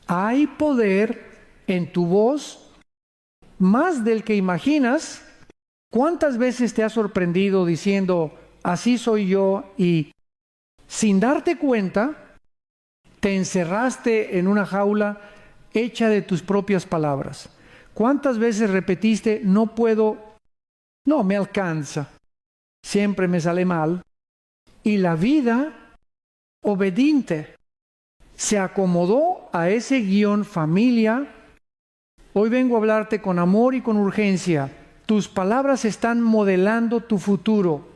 Hay poder en tu voz, más del que imaginas. ¿Cuántas veces te has sorprendido diciendo, así soy yo, y sin darte cuenta, te encerraste en una jaula hecha de tus propias palabras? ¿Cuántas veces repetiste, no puedo, no me alcanza, siempre me sale mal? Y la vida obediente se acomodó a ese guión familia. Hoy vengo a hablarte con amor y con urgencia. Tus palabras están modelando tu futuro.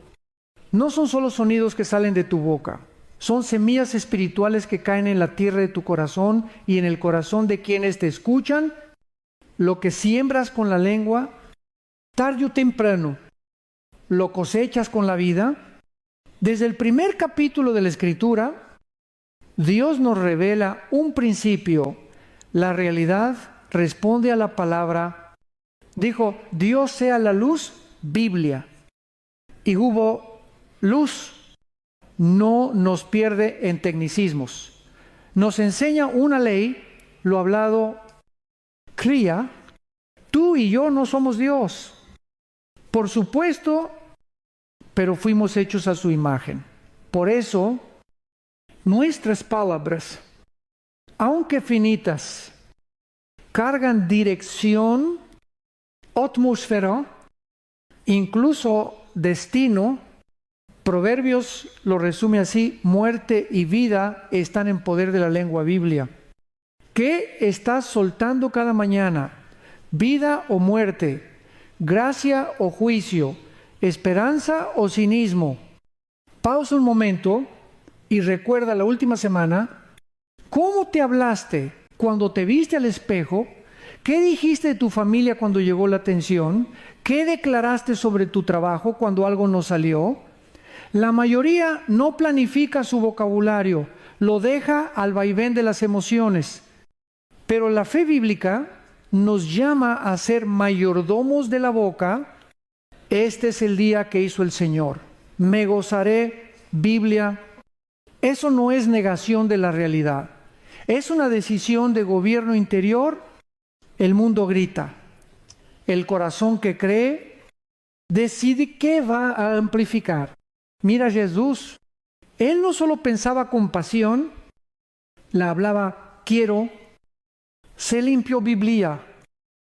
No son solo sonidos que salen de tu boca. Son semillas espirituales que caen en la tierra de tu corazón y en el corazón de quienes te escuchan. Lo que siembras con la lengua, tarde o temprano, lo cosechas con la vida. Desde el primer capítulo de la Escritura, Dios nos revela un principio. La realidad responde a la palabra. Dijo, Dios sea la luz, Biblia. Y hubo luz. No nos pierde en tecnicismos. Nos enseña una ley, lo hablado cría. Tú y yo no somos Dios. Por supuesto, pero fuimos hechos a su imagen. Por eso, nuestras palabras, aunque finitas, cargan dirección, atmósfera, incluso destino. Proverbios lo resume así: muerte y vida están en poder de la lengua. Biblia. ¿Qué estás soltando cada mañana? ¿Vida o muerte? ¿Gracia o juicio? ¿Esperanza o cinismo? Pausa un momento y recuerda la última semana. ¿Cómo te hablaste cuando te viste al espejo? ¿Qué dijiste de tu familia cuando llegó la tensión? ¿Qué declaraste sobre tu trabajo cuando algo no salió? La mayoría no planifica su vocabulario, lo deja al vaivén de las emociones. Pero la fe bíblica nos llama a ser mayordomos de la boca. Este es el día que hizo el Señor. Me gozaré, Biblia. Eso no es negación de la realidad. Es una decisión de gobierno interior. El mundo grita. El corazón que cree decide qué va a amplificar. Mira a Jesús. Él no solo pensaba con pasión, la hablaba quiero. Se limpiò Biblia.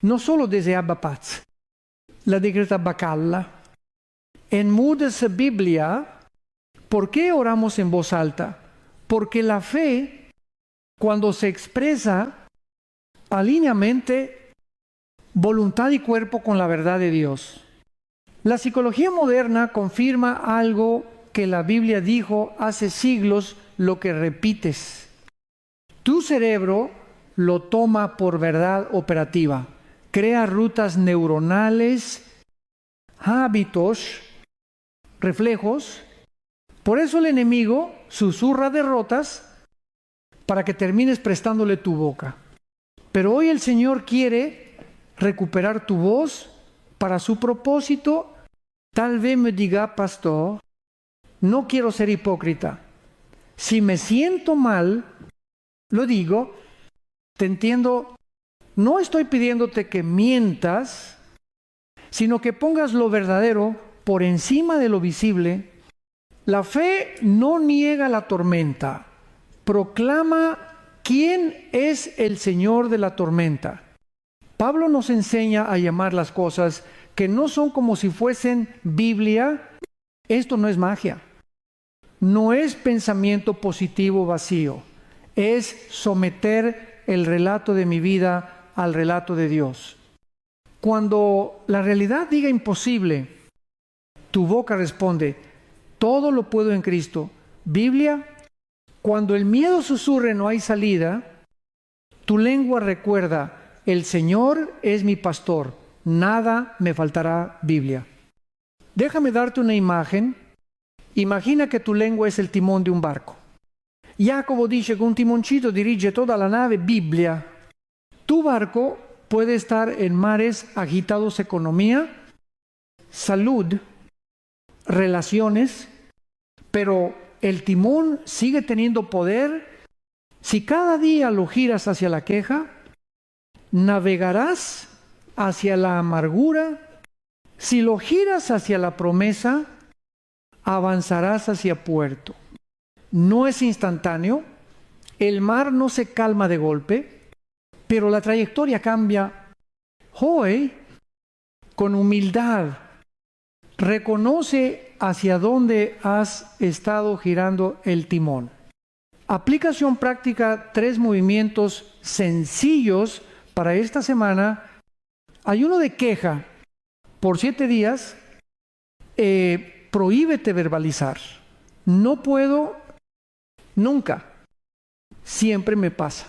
No solo deseaba paz. La decretaba calla. Enmúdese Biblia. ¿Por qué oramos en voz alta? Porque la fe, cuando se expresa, alinea mente, voluntad y cuerpo con la verdad de Dios. La psicología moderna confirma algo que la Biblia dijo hace siglos, lo que repites. Tu cerebro lo toma por verdad operativa. Crea rutas neuronales, hábitos, reflejos. Por eso el enemigo susurra derrotas para que termines prestándole tu boca. Pero hoy el Señor quiere recuperar tu voz para su propósito. Tal vez me diga, pastor, no quiero ser hipócrita. Si me siento mal, lo digo, te entiendo. No estoy pidiéndote que mientas, sino que pongas lo verdadero por encima de lo visible. La fe no niega la tormenta, proclama quién es el Señor de la tormenta. Pablo nos enseña a llamar las cosas que no son como si fuesen Biblia. Esto no es magia, no es pensamiento positivo vacío, es someter el relato de mi vida al relato de Dios. Cuando la realidad diga imposible, tu boca responde, todo lo puedo en Cristo. Biblia. Cuando el miedo susurre no hay salida, tu lengua recuerda, el Señor es mi pastor, nada me faltará. Biblia. Déjame darte una imagen. Imagina que tu lengua es el timón de un barco. Jacobo dice que un timoncito dirige toda la nave. Biblia. Tu barco puede estar en mares agitados, economía, salud, relaciones, pero el timón sigue teniendo poder Si cada día lo giras hacia la queja, navegarás hacia la amargura. Si lo giras hacia la promesa, avanzarás hacia puerto. No es instantáneo, el mar no se calma de golpe, pero la trayectoria cambia. Hoy, con humildad, reconoce hacia dónde has estado girando el timón. Aplicación práctica, 3 movimientos sencillos para esta semana. Ayuno de queja por 7 días. Prohíbete verbalizar. No puedo, nunca. Siempre me pasa.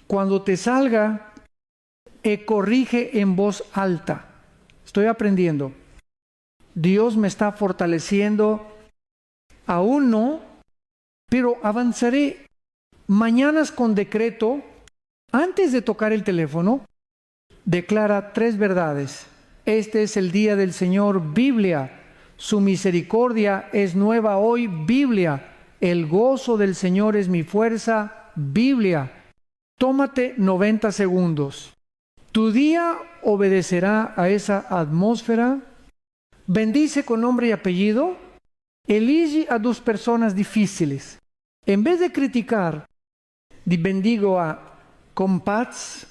Cuando te salga, corrige en voz alta. Estoy aprendiendo. Dios me está fortaleciendo. Aún no, pero avanzaré. Mañanas con decreto, antes de tocar el teléfono, declara 3 verdades. Este es el día del Señor, Biblia. Su misericordia es nueva hoy, Biblia. El gozo del Señor es mi fuerza, Biblia. Tómate 90 segundos. Tu día obedecerá a esa atmósfera. Bendice con nombre y apellido. Elige a 2 personas difíciles. En vez de criticar, bendigo con paz,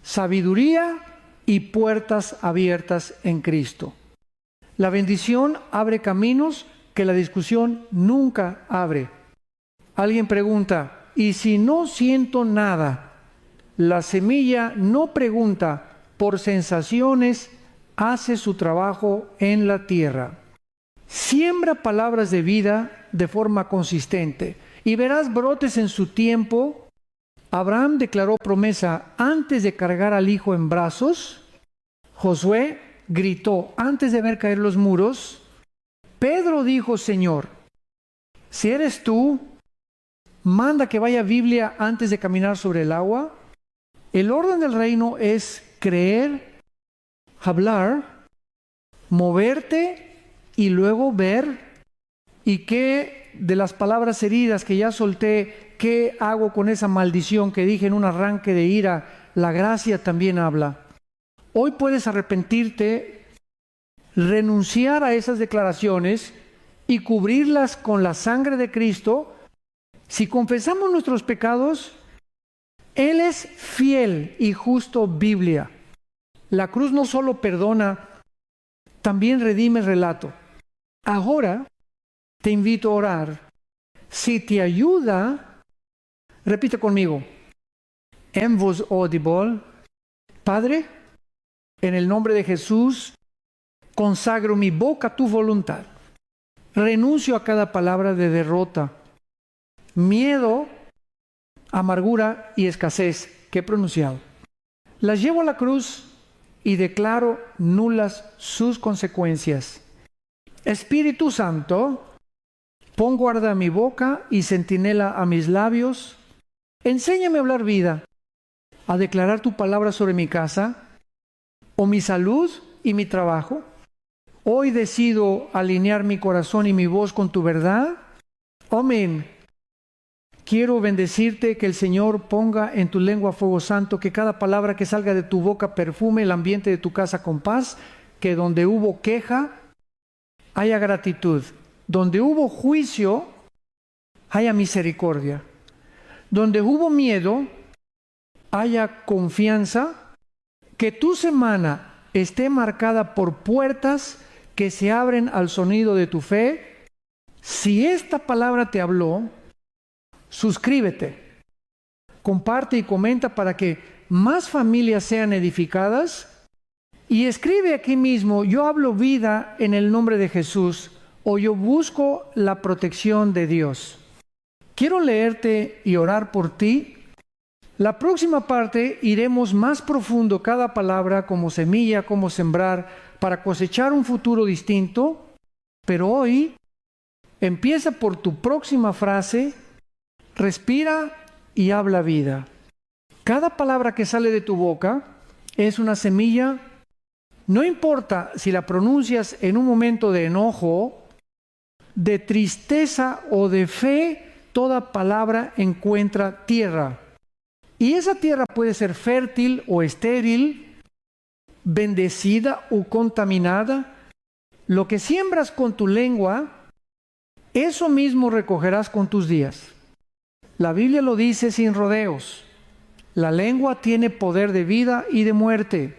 sabiduría y puertas abiertas en Cristo. La bendición abre caminos que la discusión nunca abre. Alguien pregunta, ¿y si no siento nada? La semilla no pregunta por sensaciones, hace su trabajo en la tierra. Siembra palabras de vida de forma consistente y verás brotes en su tiempo. Abraham declaró promesa antes de cargar al hijo en brazos. Josué gritó antes de ver caer los muros. Pedro dijo, Señor, si eres tú, manda que vaya Biblia antes de caminar sobre el agua. El orden del reino es creer, hablar, moverte y luego ver. ¿Y qué de las palabras heridas que ya solté, qué hago con esa maldición que dije en un arranque de ira? La gracia también habla. Hoy puedes arrepentirte, renunciar a esas declaraciones y cubrirlas con la sangre de Cristo. Si confesamos nuestros pecados, Él es fiel y justo, Biblia. La cruz no solo perdona, también redime el relato. Ahora te invito a orar. Si te ayuda, repite conmigo. En voz audible. Padre, en el nombre de Jesús, consagro mi boca a tu voluntad. Renuncio a cada palabra de derrota, miedo, amargura y escasez que he pronunciado. Las llevo a la cruz y declaro nulas sus consecuencias. Espíritu Santo, pon guarda a mi boca y centinela a mis labios. Enséñame a hablar vida, a declarar tu palabra sobre mi casa, o mi salud y mi trabajo. Hoy decido alinear mi corazón y mi voz con tu verdad. Amén. Quiero bendecirte, que el Señor ponga en tu lengua fuego santo, que cada palabra que salga de tu boca perfume el ambiente de tu casa con paz, que donde hubo queja, haya gratitud. Donde hubo juicio, haya misericordia. Donde hubo miedo, haya confianza. Que tu semana esté marcada por puertas que se abren al sonido de tu fe. Si esta palabra te habló, suscríbete, comparte y comenta para que más familias sean edificadas. Y escribe aquí mismo, yo hablo vida en el nombre de Jesús, o yo busco la protección de Dios. Quiero leerte y orar por ti. La próxima parte iremos más profundo cada palabra, como semilla, como sembrar, para cosechar un futuro distinto. Pero hoy empieza por tu próxima frase, respira y habla vida. Cada palabra que sale de tu boca es una semilla. No importa si la pronuncias en un momento de enojo, de tristeza o de fe, toda palabra encuentra tierra. Y esa tierra puede ser fértil o estéril, bendecida o contaminada. Lo que siembras con tu lengua, eso mismo recogerás con tus días. La Biblia lo dice sin rodeos. La lengua tiene poder de vida y de muerte,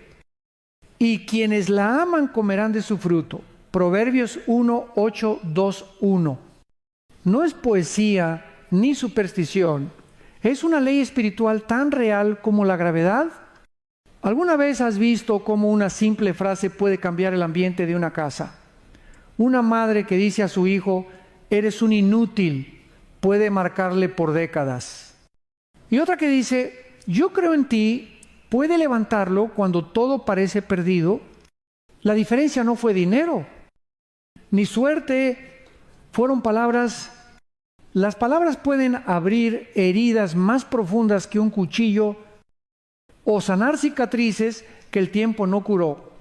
y quienes la aman comerán de su fruto. Proverbios 1, 8, 2, 1. No es poesía ni superstición. Es una ley espiritual tan real como la gravedad. ¿Alguna vez has visto cómo una simple frase puede cambiar el ambiente de una casa? Una madre que dice a su hijo, eres un inútil, puede marcarle por décadas. Y otra que dice, yo creo en ti, puede levantarlo cuando todo parece perdido. La diferencia no fue dinero, ni suerte, fueron palabras. Las palabras pueden abrir heridas más profundas que un cuchillo o sanar cicatrices que el tiempo no curó.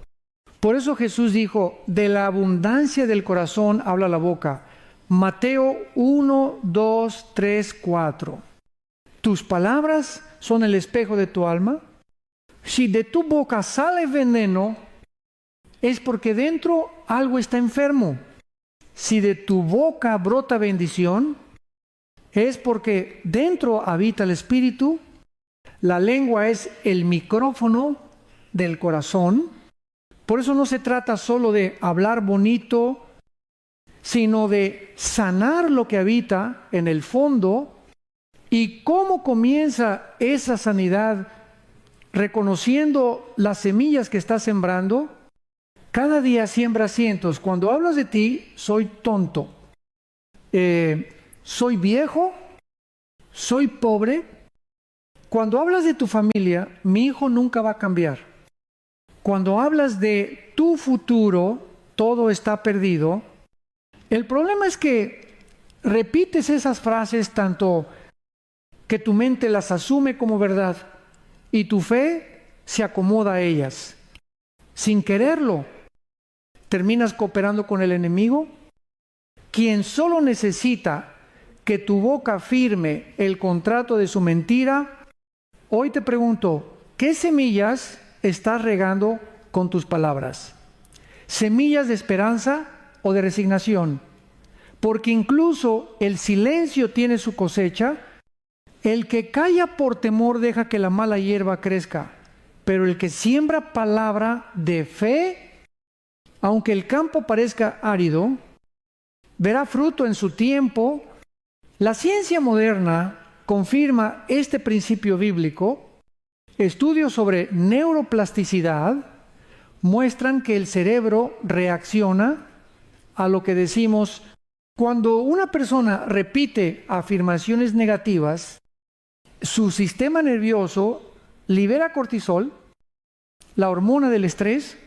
Por eso Jesús dijo, de la abundancia del corazón habla la boca. Mateo 1, 2, 3, 4. Tus palabras son el espejo de tu alma. Si de tu boca sale veneno, es porque dentro algo está enfermo. Si de tu boca brota bendición, es porque dentro habita el Espíritu. La lengua es el micrófono del corazón. Por eso no se trata solo de hablar bonito, sino de sanar lo que habita en el fondo. ¿Y cómo comienza esa sanidad? Reconociendo las semillas que estás sembrando. Cada día siembra cientos. Cuando hablas de ti, soy tonto, soy viejo, soy pobre. Cuando hablas de tu familia, mi hijo nunca va a cambiar. Cuando hablas de tu futuro, todo está perdido. El problema es que repites esas frases tanto que tu mente las asume como verdad y tu fe se acomoda a ellas. Sin quererlo, terminas cooperando con el enemigo, quien solo necesita que tu boca firme el contrato de su mentira. Hoy te pregunto, ¿qué semillas estás regando con tus palabras? ¿Semillas de esperanza o de resignación? Porque incluso el silencio tiene su cosecha. El que calla por temor deja que la mala hierba crezca, pero el que siembra palabra de fe, aunque el campo parezca árido, verá fruto en su tiempo. La ciencia moderna confirma este principio bíblico. Estudios sobre neuroplasticidad muestran que el cerebro reacciona a lo que decimos. Cuando una persona repite afirmaciones negativas, su sistema nervioso libera cortisol, la hormona del estrés,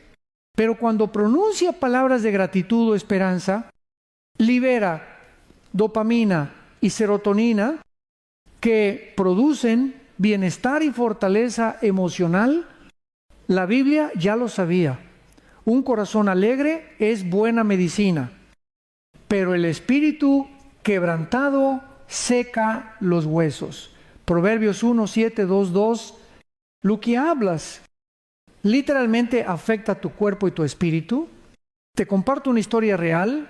pero cuando pronuncia palabras de gratitud o esperanza, libera dopamina y serotonina que producen bienestar y fortaleza emocional. La Biblia ya lo sabía. Un corazón alegre es buena medicina, pero el espíritu quebrantado seca los huesos. Proverbios 1, 7, 2, 2. Lo que hablas literalmente afecta tu cuerpo y tu espíritu. Te comparto una historia real.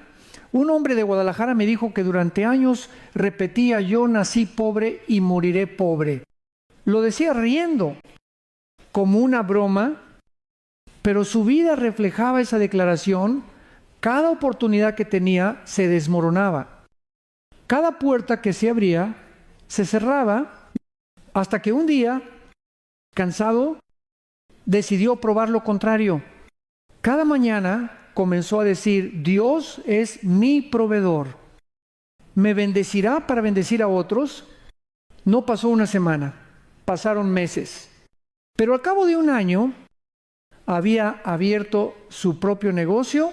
Un hombre de Guadalajara me dijo que durante años repetía, yo nací pobre y moriré pobre. Lo decía riendo, como una broma, pero su vida reflejaba esa declaración. Cada oportunidad que tenía se desmoronaba. Cada puerta que se abría se cerraba, hasta que un día, cansado, decidió probar lo contrario. Cada mañana comenzó a decir, Dios es mi proveedor. Me bendecirá para bendecir a otros. No pasó una semana, pasaron meses. Pero al cabo de un año, había abierto su propio negocio.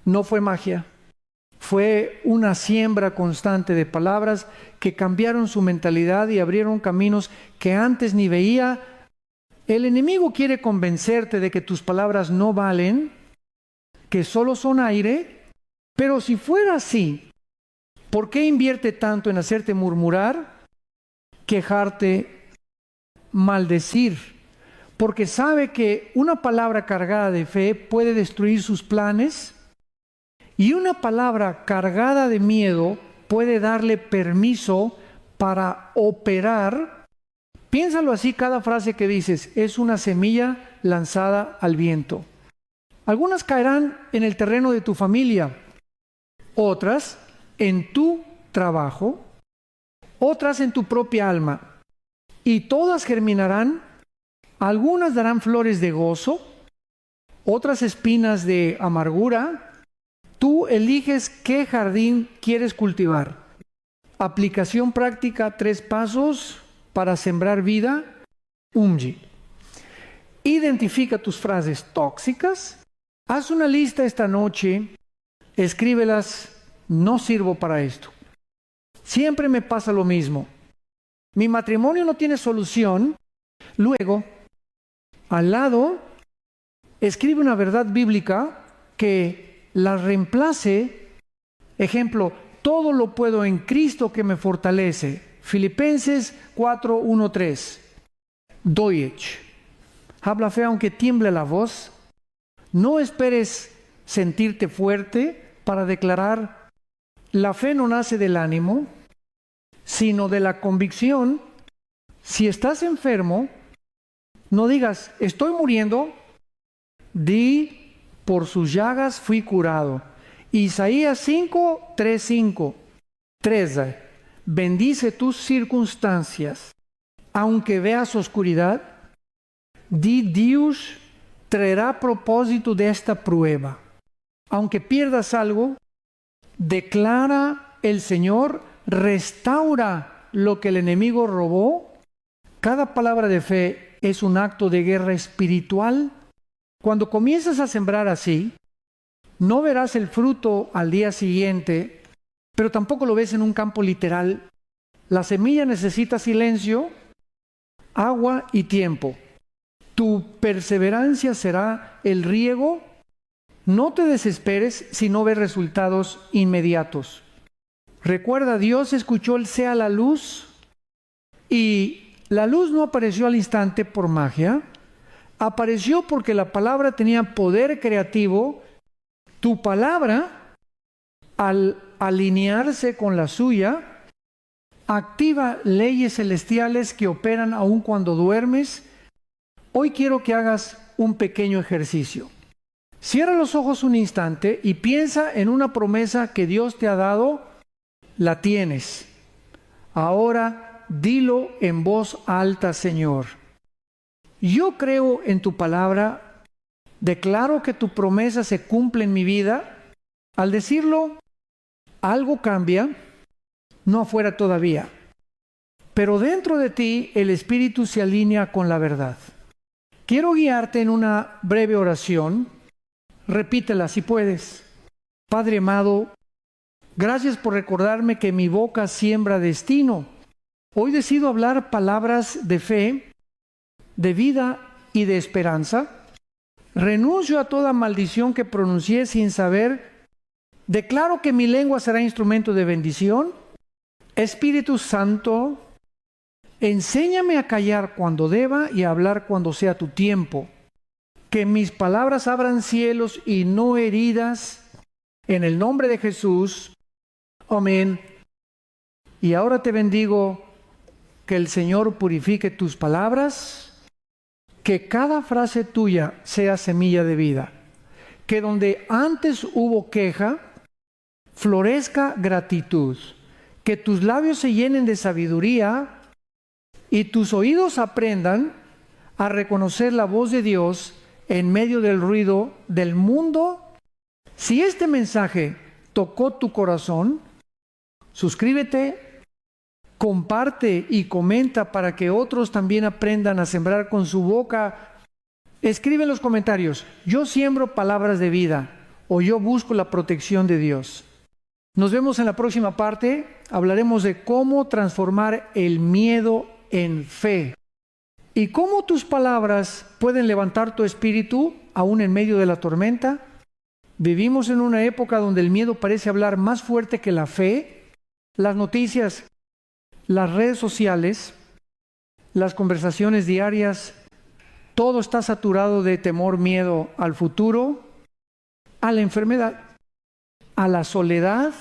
No fue magia. Fue una siembra constante de palabras que cambiaron su mentalidad y abrieron caminos que antes ni veía. El enemigo quiere convencerte de que tus palabras no valen, que solo son aire, pero si fuera así, ¿Por qué invierte tanto en hacerte murmurar, quejarte, maldecir? Porque sabe que una palabra cargada de fe puede destruir sus planes y una palabra cargada de miedo puede darle permiso para operar. Piénsalo así, cada frase que dices es una semilla lanzada al viento. Algunas caerán en el terreno de tu familia, otras en tu trabajo, otras en tu propia alma, y todas germinarán. Algunas darán flores de gozo, otras espinas de amargura. Tú eliges qué jardín quieres cultivar. Aplicación práctica, 3 pasos para sembrar vida. UMGI. Identifica tus frases tóxicas. Haz una lista esta noche. Escríbelas. No sirvo para esto. Siempre me pasa lo mismo. Mi matrimonio no tiene solución. Luego, al lado, escribe una verdad bíblica que la reemplace. Ejemplo, todo lo puedo en Cristo que me fortalece. Filipenses 4:1-3. Deutsch. Habla fe aunque tiemble la voz. No esperes sentirte fuerte para declarar. La fe no nace del ánimo, sino de la convicción. Si estás enfermo, no digas, estoy muriendo. Di, por sus llagas fui curado. Isaías 5:3-5. 13. Bendice tus circunstancias. Aunque veas oscuridad, di, Dios traerá propósito de esta prueba. Aunque pierdas algo, declara el Señor, restaura lo que el enemigo robó. Cada palabra de fe es un acto de guerra espiritual. Cuando comienzas a sembrar así, no verás el fruto al día siguiente, pero tampoco lo ves en un campo literal. La semilla necesita silencio, agua y tiempo. Tu perseverancia será el riego. No te desesperes si no ves resultados inmediatos. Recuerda, Dios escuchó el sea la luz y la luz no apareció al instante por magia. Apareció porque la palabra tenía poder creativo. Tu palabra, al alinearse con la suya, activa leyes celestiales que operan aun cuando duermes. Hoy quiero que hagas un pequeño ejercicio. Cierra los ojos un instante y piensa en una promesa que Dios te ha dado. La tienes. Ahora dilo en voz alta, Señor. Yo creo en tu palabra. Declaro que tu promesa se cumple en mi vida. Al decirlo, algo cambia, no afuera todavía. Pero dentro de ti el Espíritu se alinea con la verdad. Quiero guiarte en una breve oración. Repítela si puedes. Padre amado, gracias por recordarme que mi boca siembra destino. Hoy decido hablar palabras de fe, de vida y de esperanza. Renuncio a toda maldición que pronuncié sin saber. Declaro que mi lengua será instrumento de bendición. Espíritu Santo, enséñame a callar cuando deba y a hablar cuando sea tu tiempo. Que mis palabras abran cielos y no heridas. En el nombre de Jesús. Amén. Y ahora te bendigo. Que el Señor purifique tus palabras. Que cada frase tuya sea semilla de vida. Que donde antes hubo queja, florezca gratitud. Que tus labios se llenen de sabiduría y tus oídos aprendan a reconocer la voz de Dios en medio del ruido del mundo. Si este mensaje tocó tu corazón, suscríbete, comparte y comenta para que otros también aprendan a sembrar con su boca. Escribe en los comentarios, yo siembro palabras de vida o yo busco la protección de Dios. Nos vemos en la próxima parte. Hablaremos de cómo transformar el miedo en fe y cómo tus palabras pueden levantar tu espíritu aún en medio de la tormenta. Vivimos en una época donde el miedo parece hablar más fuerte que la fe. las noticias, las redes sociales, las conversaciones diarias, todo está saturado de temor, miedo al futuro, a la enfermedad, a la soledad,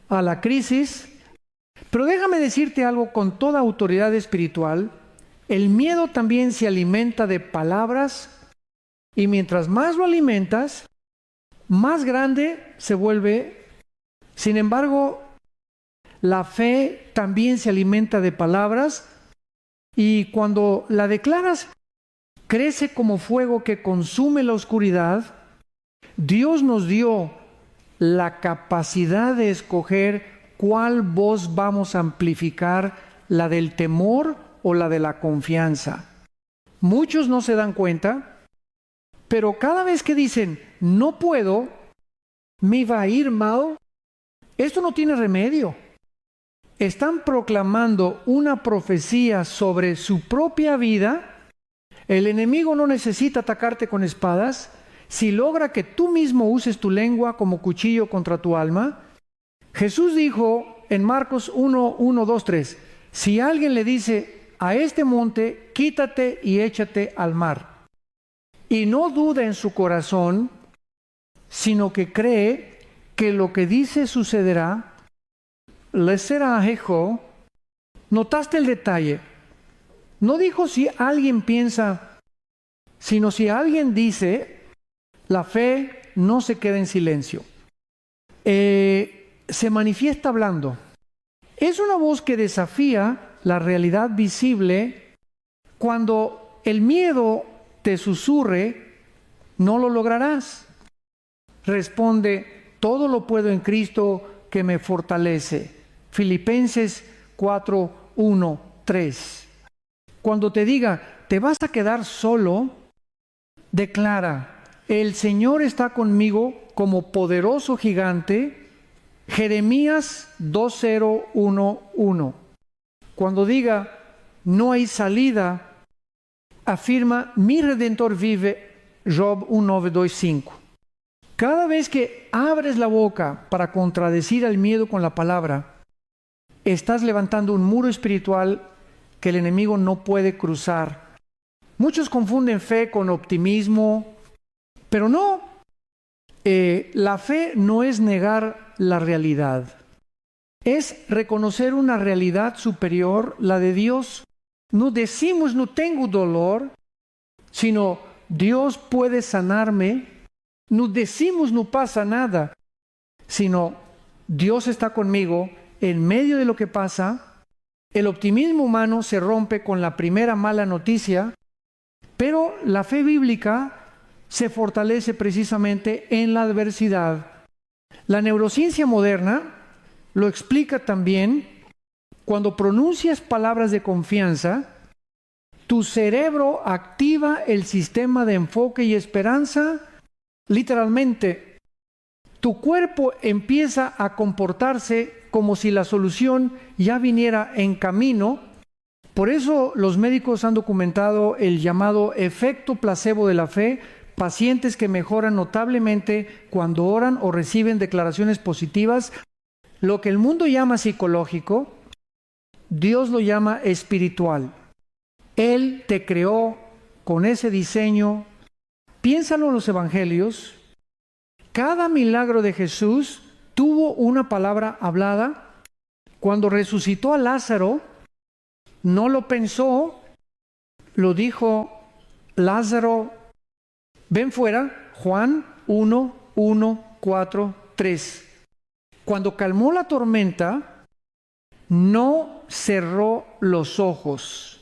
a la crisis. Pero déjame decirte algo con toda autoridad espiritual. El miedo también se alimenta de palabras y mientras más lo alimentas, más grande se vuelve. Sin embargo, la fe también se alimenta de palabras y cuando la declaras, crece como fuego que consume la oscuridad. Dios nos dio la capacidad de escoger cuál voz vamos a amplificar, la del temor o la de la confianza. Muchos no se dan cuenta, pero cada vez que dicen, no puedo, me va a ir mal, esto no tiene remedio. Están proclamando una profecía sobre su propia vida. El enemigo no necesita atacarte con espadas. Si logra que tú mismo uses tu lengua como cuchillo contra tu alma. Jesús dijo en Marcos 1, 1, 2, 3, si alguien le dice a este monte, quítate y échate al mar, y no duda en su corazón, sino que cree que lo que dice sucederá, le será hecho. ¿Notaste el detalle? No dijo si alguien piensa, sino si alguien dice. La fe no se queda en silencio. Se manifiesta hablando. Es una voz que desafía la realidad visible. Cuando el miedo te susurre, no lo lograrás. Responde, todo lo puedo en Cristo que me fortalece. Filipenses 4, 1, 3. Cuando te diga, te vas a quedar solo, declara, el Señor está conmigo como poderoso gigante. Jeremías 2:011. Cuando diga, no hay salida, afirma, mi Redentor vive. Job 1:9-2-5. Cada vez que abres la boca para contradecir al miedo con la palabra, estás levantando un muro espiritual que el enemigo no puede cruzar. Muchos confunden fe con optimismo, pero no. La fe no es negar la realidad. Es reconocer una realidad superior, la de Dios. No decimos no tengo dolor, sino Dios puede sanarme. No decimos no pasa nada, sino Dios está conmigo en medio de lo que pasa. El optimismo humano se rompe con la primera mala noticia, pero la fe bíblica se fortalece precisamente en la adversidad. La neurociencia moderna lo explica también. Cuando pronuncias palabras de confianza, tu cerebro activa el sistema de enfoque y esperanza. Literalmente, tu cuerpo empieza a comportarse como si la solución ya viniera en camino. Por eso los médicos han documentado el llamado efecto placebo de la fe. Pacientes que mejoran notablemente cuando oran o reciben declaraciones positivas. Lo que el mundo llama psicológico, Dios lo llama espiritual. Él te creó con ese diseño. Piénsalo en los evangelios. Cada milagro de Jesús tuvo una palabra hablada. Cuando resucitó a Lázaro, no lo pensó, lo dijo, Lázaro, ven fuera. Juan 1, 1, 4, 3. Cuando calmó la tormenta, no cerró los ojos.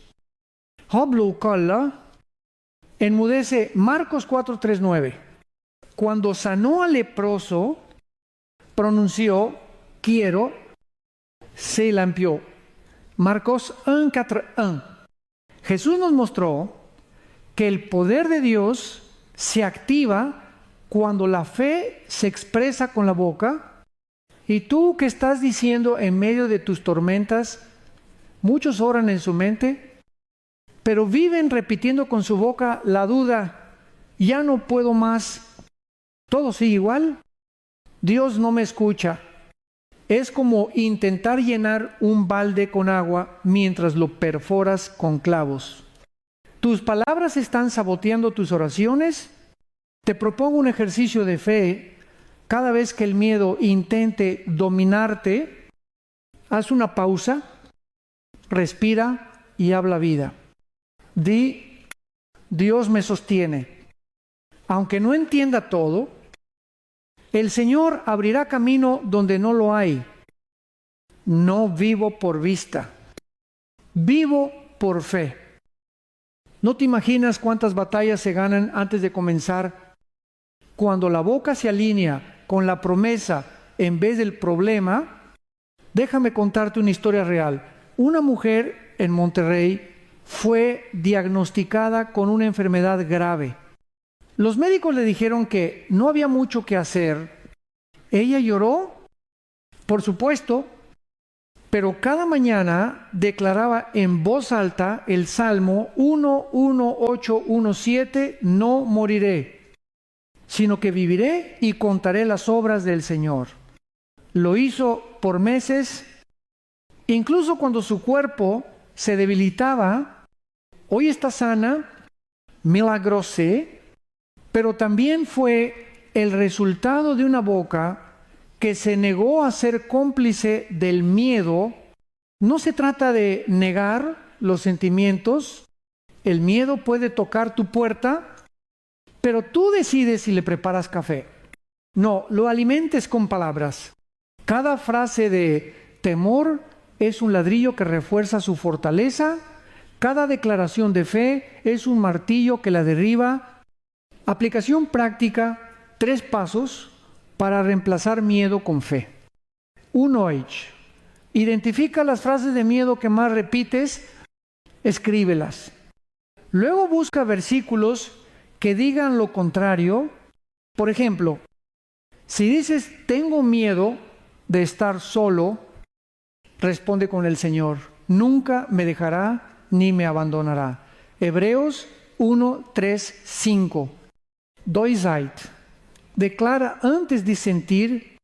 Enmudece. Marcos 4, 3, 9. Cuando sanó al leproso, pronunció, quiero, se lampió. Marcos 1, 4, 1. Jesús nos mostró que el poder de Dios se activa cuando la fe se expresa con la boca. Y tú que estás diciendo en medio de tus tormentas, muchos oran en su mente, pero viven repitiendo con su boca la duda, ya no puedo más, todo sigue igual, Dios no me escucha. es como intentar llenar un balde con agua mientras lo perforas con clavos. ¿Tus palabras están saboteando tus oraciones? Te propongo un ejercicio de fe. Cada vez que el miedo intente dominarte, haz una pausa, respira y habla vida. Di, Dios me sostiene. Aunque no entienda todo, el Señor abrirá camino donde no lo hay. No vivo por vista, vivo por fe. ¿No te imaginas cuántas batallas se ganan antes de comenzar? Cuando la boca se alinea con la promesa en vez del problema. Déjame contarte una historia real. Una mujer en Monterrey fue diagnosticada con una enfermedad grave. Los médicos le dijeron que no había mucho que hacer. Ella lloró, por supuesto, pero cada mañana declaraba en voz alta el Salmo 1:8:17, no moriré, sino que viviré y contaré las obras del Señor. Lo hizo por meses, incluso cuando su cuerpo se debilitaba. Hoy está sana, milagrosé, pero también fue el resultado de una boca que se negó a ser cómplice del miedo. No se trata de negar los sentimientos. El miedo puede tocar tu puerta, pero tú decides si le preparas café. No, lo alimentes con palabras. Cada frase de temor es un ladrillo que refuerza su fortaleza. Cada declaración de fe es un martillo que la derriba. Aplicación práctica, 3 pasos para reemplazar miedo con fe. 1H. Identifica las frases de miedo que más repites, escríbelas. Luego busca versículos que digan lo contrario. Por ejemplo, si dices, tengo miedo de estar solo, responde con el Señor, nunca me dejará ni me abandonará. Hebreos 1:3-5. Doisait. Declara antes de sentir.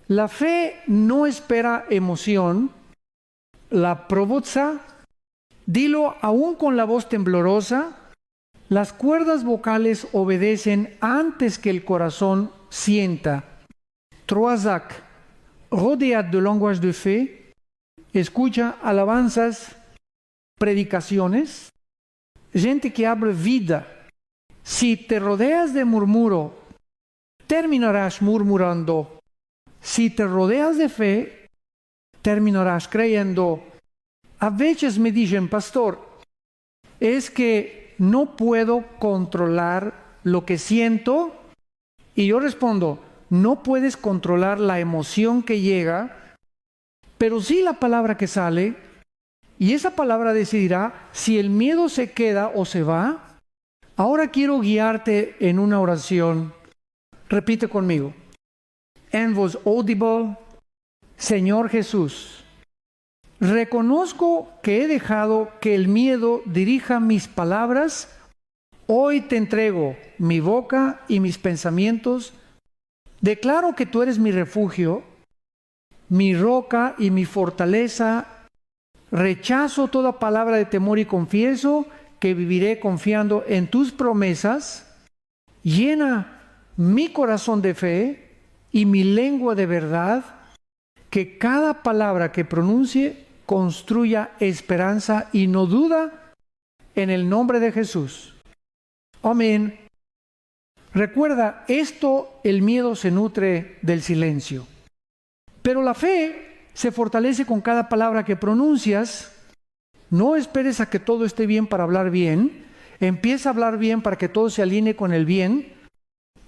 La fe no espera emoción, la provoca. Dilo aún con la voz temblorosa. Las cuerdas vocales obedecen antes que el corazón sienta. Troazac. Rodeado de lenguaje de fe. Escucha alabanzas, predicaciones. Gente que habla vida. Si te rodeas de murmuro, terminarás murmurando. Si te rodeas de fe, terminarás creyendo. A veces me dicen, pastor, es que no puedo controlar lo que siento. Y yo respondo, no puedes controlar la emoción que llega, pero sí la palabra que sale. Y esa palabra decidirá si el miedo se queda o se va. Ahora quiero guiarte en una oración. Repite conmigo. En voz audible, Señor Jesús, reconozco que he dejado que el miedo dirija mis palabras. Hoy te entrego mi boca y mis pensamientos. Declaro que tú eres mi refugio, mi roca y mi fortaleza. Rechazo toda palabra de temor y confieso que viviré confiando en tus promesas. Llena mi corazón de fe y mi lengua de verdad, que cada palabra que pronuncie construya esperanza y no duda, en el nombre de Jesús. Amén. Recuerda, el miedo se nutre del silencio, pero la fe se fortalece con cada palabra que pronuncias. No esperes a que todo esté bien para hablar bien. Empieza a hablar bien para que todo se alinee con el bien.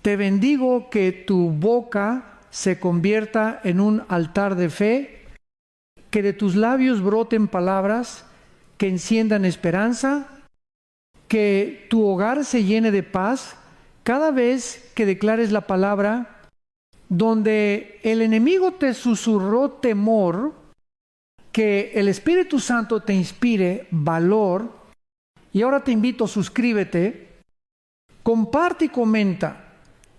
Te bendigo que tu boca se convierta en un altar de fe, que de tus labios broten palabras que enciendan esperanza, que tu hogar se llene de paz cada vez que declares la palabra. Donde el enemigo te susurró temor, que el Espíritu Santo te inspire valor. Y ahora te invito, suscríbete, comparte y comenta.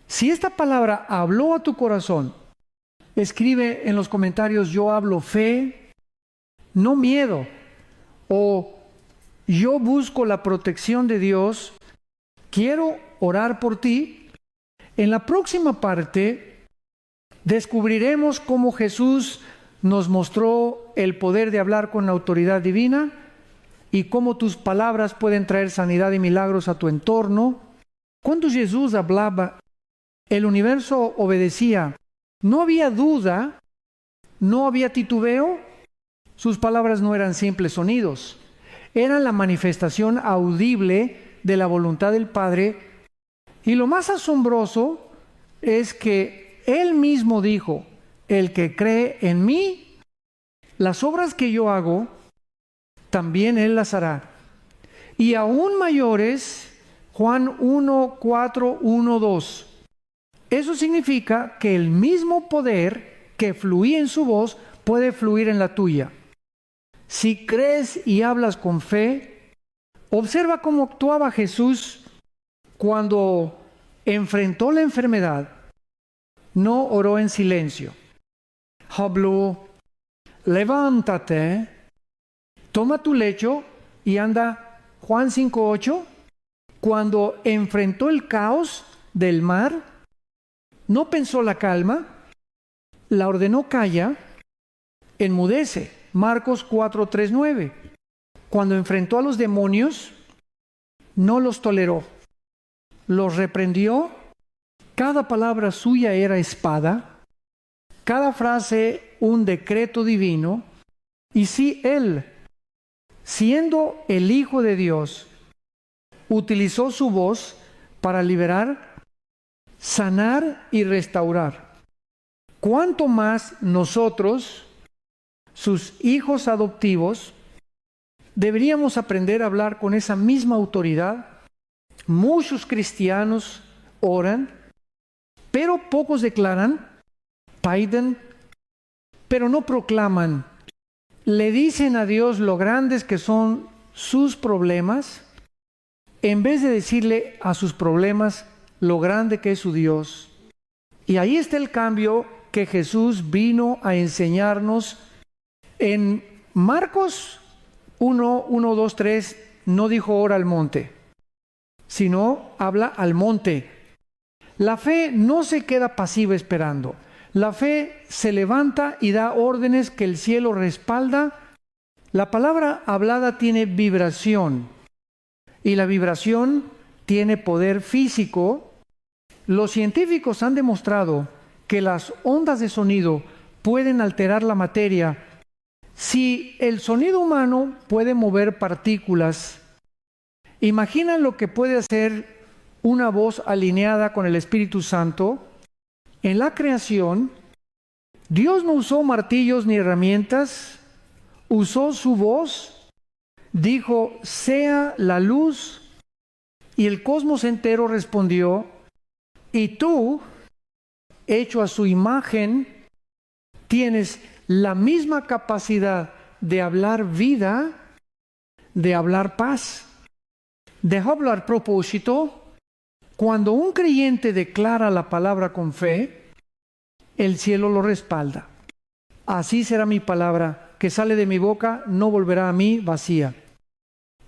Si esta palabra habló a tu corazón, escribe en los comentarios: yo hablo fe, no miedo, o yo busco la protección de Dios, quiero orar por ti. En la próxima parte descubriremos cómo Jesús nos mostró el poder de hablar con la autoridad divina y cómo tus palabras pueden traer sanidad y milagros a tu entorno. Cuando Jesús hablaba, el universo obedecía. No había duda, no había titubeo. Sus palabras no eran simples sonidos, eran la manifestación audible de la voluntad del Padre. Y lo más asombroso es que Él mismo dijo: el que cree en mí, las obras que yo hago, también Él las hará. Y aún mayores, Juan 1, 4, 1, 2. Eso significa que el mismo poder que fluía en su voz puede fluir en la tuya. Si crees y hablas con fe, observa cómo actuaba Jesús cuando enfrentó la enfermedad. No oró en silencio. Habló: levántate, toma tu lecho y anda. Juan 5:8. Cuando enfrentó el caos del mar, no pensó la calma, la ordenó: calla, enmudece. Marcos 4:3-9. Cuando enfrentó a los demonios, no los toleró, los reprendió. Cada palabra suya era espada, cada frase un decreto divino. Y si Él, siendo el Hijo de Dios, utilizó su voz para liberar, sanar y restaurar, ¿cuánto más nosotros, sus hijos adoptivos, deberíamos aprender a hablar con esa misma autoridad? Muchos cristianos oran, pero pocos declaran, piden, pero no proclaman. Le dicen a Dios lo grandes que son sus problemas, en vez de decirle a sus problemas lo grande que es su Dios. Y ahí está el cambio que Jesús vino a enseñarnos. En Marcos 1, 2, 3 no dijo ora al monte, sino habla al monte. La fe no se queda pasiva esperando. La fe se levanta y da órdenes que el cielo respalda. La palabra hablada tiene vibración y la vibración tiene poder físico. Los científicos han demostrado que las ondas de sonido pueden alterar la materia. Si el sonido humano puede mover partículas, imagina lo que puede hacer una voz alineada con el Espíritu Santo. En la creación, Dios no usó martillos ni herramientas, usó su voz, dijo: sea la luz, y el cosmos entero respondió. Y tú, hecho a su imagen, tienes la misma capacidad de hablar vida, de hablar paz, de hablar propósito. Cuando un creyente declara la palabra con fe, el cielo lo respalda. Así será mi palabra que sale de mi boca, no volverá a mí vacía,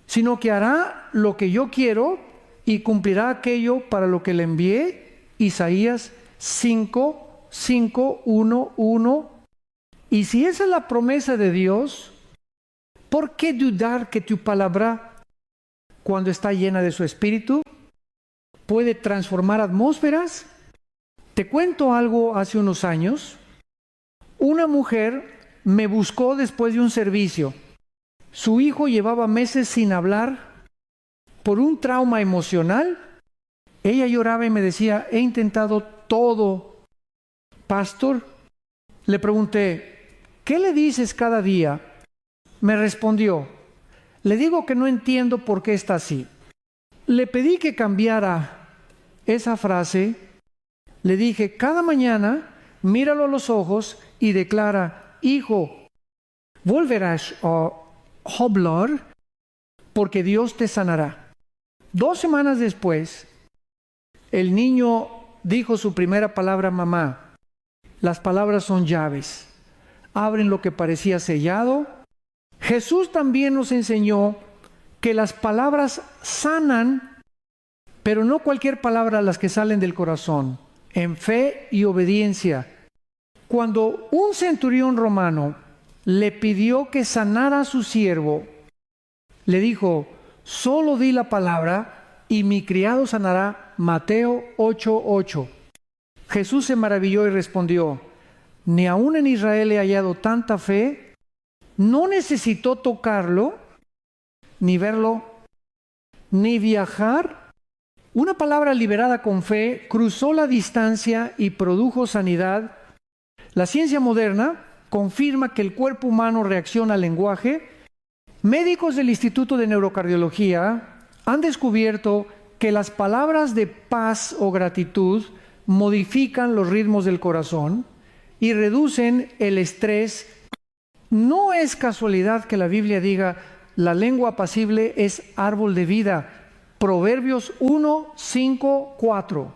sino que hará lo que yo quiero y cumplirá aquello para lo que le envié. Isaías 5, 5, 1, 1. Y si esa es la promesa de Dios, ¿por qué dudar que tu palabra, cuando está llena de su Espíritu, puede transformar atmósferas? Te cuento algo. Hace unos años, una mujer me buscó después de un servicio. Su hijo llevaba meses sin hablar por un trauma emocional. Ella lloraba y me decía: he intentado todo, pastor. Le pregunté: ¿qué le dices cada día? Me respondió: le digo que no entiendo por qué está así. Le pedí que cambiara esa frase. Le dije: cada mañana míralo a los ojos y declara: hijo, volverás a hablar porque Dios te sanará. 2 semanas después, el niño dijo su primera palabra: mamá. Las palabras son llaves. Abren lo que parecía sellado. Jesús también nos enseñó que las palabras sanan, pero no cualquier palabra las que salen del corazón, en fe y obediencia. Cuando un centurión romano le pidió que sanara a su siervo, le dijo: solo di la palabra y mi criado sanará. Mateo 8:8. Jesús se maravilló y respondió: ni aún en Israel he hallado tanta fe. No necesitó tocarlo, ni verlo, ni viajar. Una palabra liberada con fe cruzó la distancia y produjo sanidad. La ciencia moderna confirma que el cuerpo humano reacciona al lenguaje. Médicos del Instituto de Neurocardiología han descubierto que las palabras de paz o gratitud modifican los ritmos del corazón y reducen el estrés. No es casualidad que la Biblia diga: la lengua apacible es árbol de vida. Proverbios 1, 5, 4.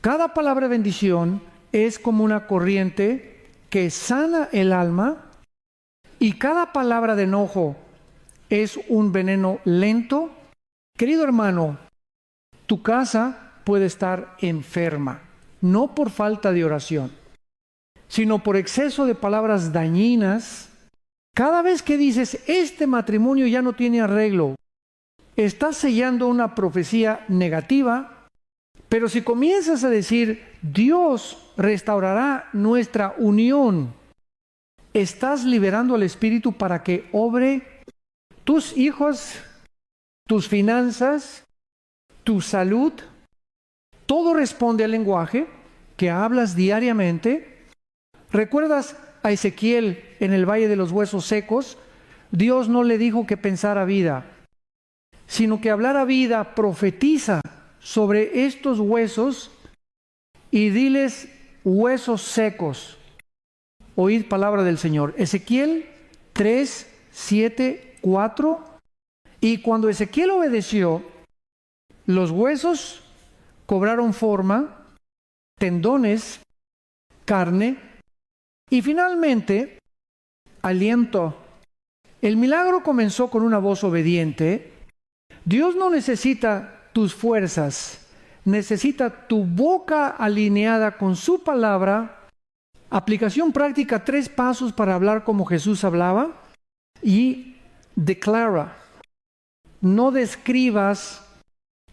Cada palabra de bendición es como una corriente que sana el alma, y cada palabra de enojo es un veneno lento. Querido hermano, tu casa puede estar enferma, no por falta de oración, sino por exceso de palabras dañinas. Cada vez que dices: este matrimonio ya no tiene arreglo, estás sellando una profecía negativa. Pero si comienzas a decir: Dios restaurará nuestra unión, estás liberando al Espíritu para que obre. Tus hijos, tus finanzas, tu salud, todo responde al lenguaje que hablas diariamente. ¿Recuerdas a Ezequiel en el Valle de los Huesos Secos? Dios no le dijo que pensara vida, sino que hablara vida. Profetiza sobre estos huesos y diles: huesos secos, oíd palabra del Señor. Ezequiel 3, 7, 4. Y cuando Ezequiel obedeció, los huesos cobraron forma, tendones, carne y finalmente aliento. El milagro comenzó con una voz obediente. Dios no necesita tus fuerzas, necesita tu boca alineada con su palabra. Aplicación práctica: 3 pasos para hablar como Jesús hablaba. Y declara, no describas.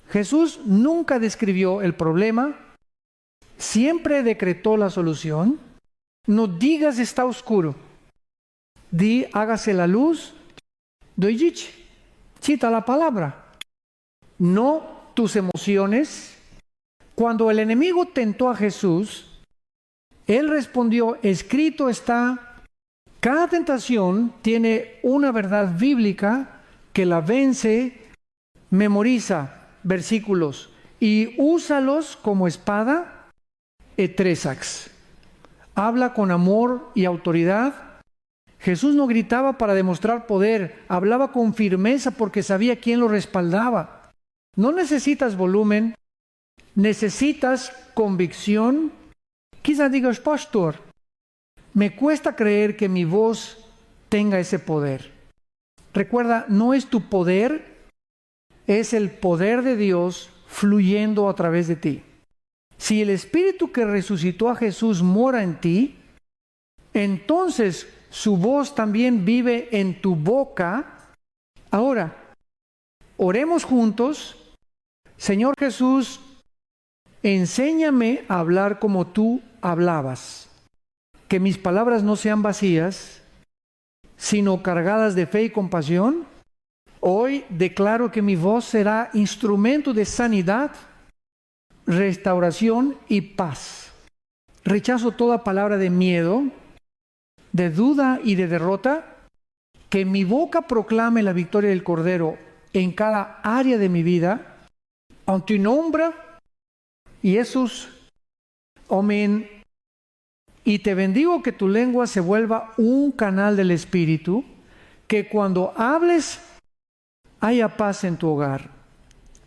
Jesús nunca describió el problema, siempre decretó la solución. No digas: está oscuro. Di: hágase la luz. Doyich, cita la palabra. No tus emociones. Cuando el enemigo tentó a Jesús, él respondió: escrito está. Cada tentación tiene una verdad bíblica que la vence. Memoriza versículos y úsalos como espada. Etresax. Habla con amor y autoridad. Jesús no gritaba para demostrar poder, hablaba con firmeza porque sabía quién lo respaldaba. No necesitas volumen, necesitas convicción. Quizás digas: pastor, me cuesta creer que mi voz tenga ese poder. Recuerda, no es tu poder, es el poder de Dios fluyendo a través de ti. Si el Espíritu que resucitó a Jesús mora en ti, entonces su voz también vive en tu boca. Ahora, oremos juntos. Señor Jesús, enséñame a hablar como tú hablabas. Que mis palabras no sean vacías, sino cargadas de fe y compasión. Hoy declaro que mi voz será instrumento de sanidad, restauración y paz. Rechazo toda palabra de miedo, de duda y de derrota. Que mi boca proclame la victoria del Cordero en cada área de mi vida. En tu nombre, Jesús. Amén. Y te bendigo que tu lengua se vuelva un canal del Espíritu, que cuando hables haya paz en tu hogar,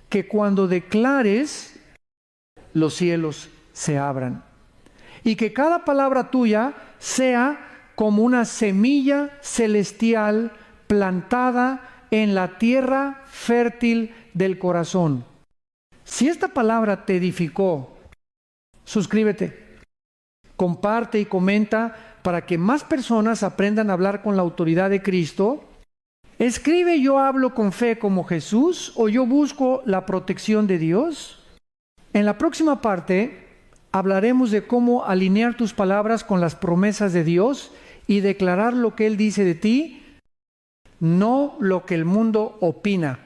que cuando declares los cielos se abran. y que cada palabra tuya sea como una semilla celestial plantada en la tierra fértil del corazón. Si esta palabra te edificó, suscríbete, comparte y comenta para que más personas aprendan a hablar con la autoridad de Cristo. Escribe: yo hablo con fe como Jesús, o yo busco la protección de Dios. En la próxima parte hablaremos de cómo alinear tus palabras con las promesas de Dios y declarar lo que Él dice de ti, no lo que el mundo opina.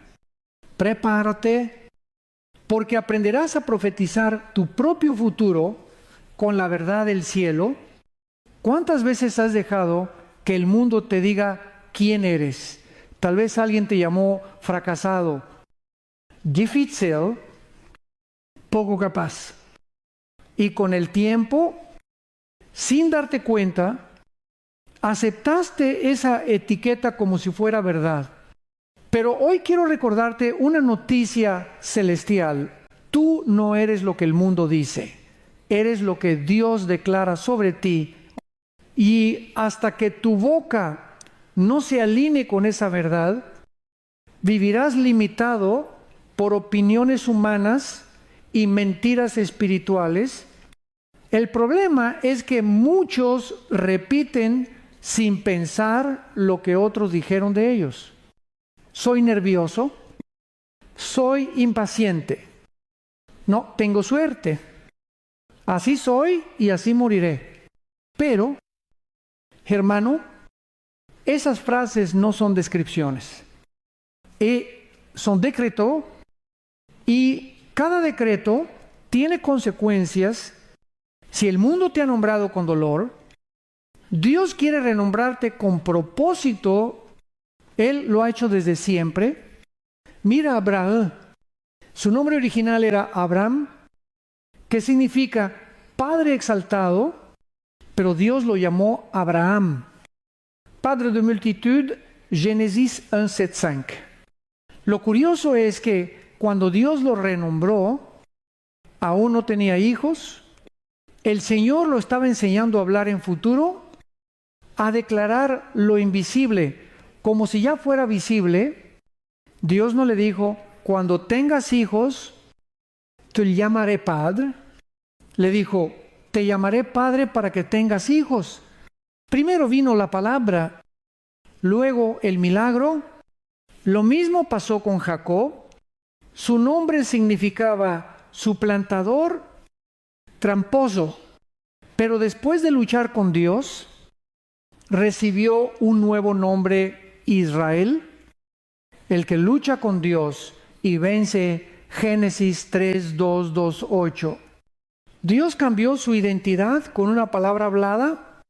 Prepárate, porque aprenderás a profetizar tu propio futuro con la verdad del cielo. ¿Cuántas veces has dejado que el mundo te diga quién eres? Tal vez alguien te llamó fracasado, difícil, poco capaz. Y con el tiempo, sin darte cuenta, aceptaste esa etiqueta como si fuera verdad. Pero hoy quiero recordarte una noticia celestial. Tú no eres lo que el mundo dice. Eres lo que Dios declara sobre ti. Y hasta que tu boca no se alinee con esa verdad, vivirás limitado por opiniones humanas y mentiras espirituales. El problema es que muchos repiten sin pensar lo que otros dijeron de ellos. Soy nervioso, soy impaciente, no, tengo suerte, así soy y así moriré. Pero, hermano, esas frases no son descripciones, son decreto, y cada decreto tiene consecuencias. Si el mundo te ha nombrado con dolor, Dios quiere renombrarte con propósito. Él lo ha hecho desde siempre. Mira a Abraham. Su nombre original era Abraham, que significa Padre exaltado, pero Dios lo llamó Abraham. Padre de multitud, Génesis 1:7-5. Lo curioso es que cuando Dios lo renombró, aún no tenía hijos. El Señor lo estaba enseñando a hablar en futuro, a declarar lo invisible como si ya fuera visible. Dios no le dijo: cuando tengas hijos, te llamaré padre. Le dijo: te llamaré padre para que tengas hijos. Primero vino la palabra, luego el milagro. Lo mismo pasó con Jacob. Su nombre significaba suplantador, tramposo. Pero después de luchar con Dios, recibió un nuevo nombre: Israel, el que lucha con Dios y vence. Génesis 3:2-2-8. Dios cambió su identidad con una palabra hablada.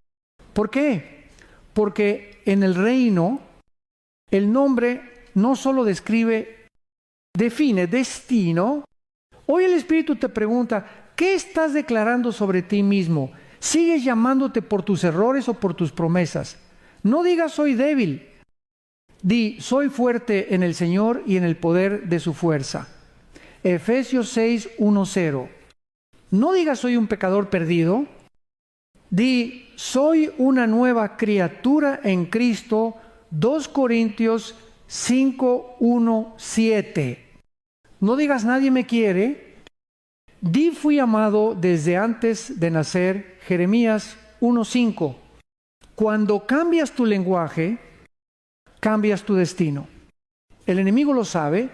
¿Por qué? Porque en el reino el nombre no solo define destino. Hoy el Espíritu te pregunta: ¿qué estás declarando sobre ti mismo? ¿Sigues llamándote por tus errores o por tus promesas? No digas soy débil. Di soy fuerte en el Señor y en el poder de su fuerza. Efesios 6:1-0. No digas soy un pecador perdido. Di soy una nueva criatura en Cristo. 2 Corintios 5:1-7. No digas nadie me quiere. Di fui amado desde antes de nacer. Jeremías 1:5. Cuando cambias tu lenguaje, cambias tu destino. El enemigo lo sabe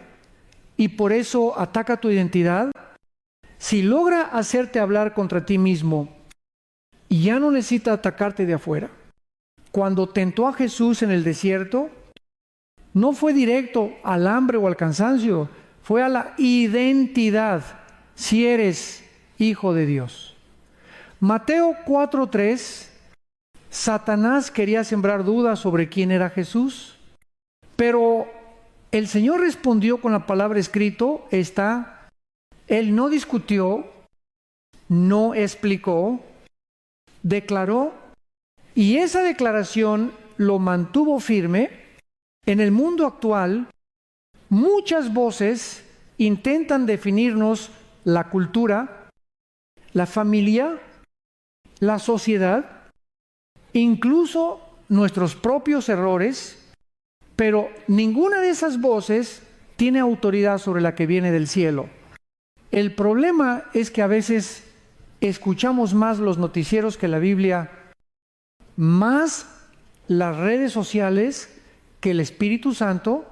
y por eso ataca tu identidad. Si logra hacerte hablar contra ti mismo, ya no necesita atacarte de afuera. Cuando tentó a Jesús en el desierto, no fue directo al hambre o al cansancio, fue a la identidad: si eres hijo de Dios. Mateo 4:3, Satanás quería sembrar dudas sobre quién era Jesús, pero el Señor respondió con la palabra escrito. Él no discutió, no explicó, declaró, y esa declaración lo mantuvo firme. En el mundo actual, muchas voces intentan definirnos la cultura, la familia la sociedad, incluso nuestros propios errores, pero ninguna de esas voces tiene autoridad sobre la que viene del cielo. El problema es que a veces escuchamos más los noticieros que la Biblia, más las redes sociales que el Espíritu Santo.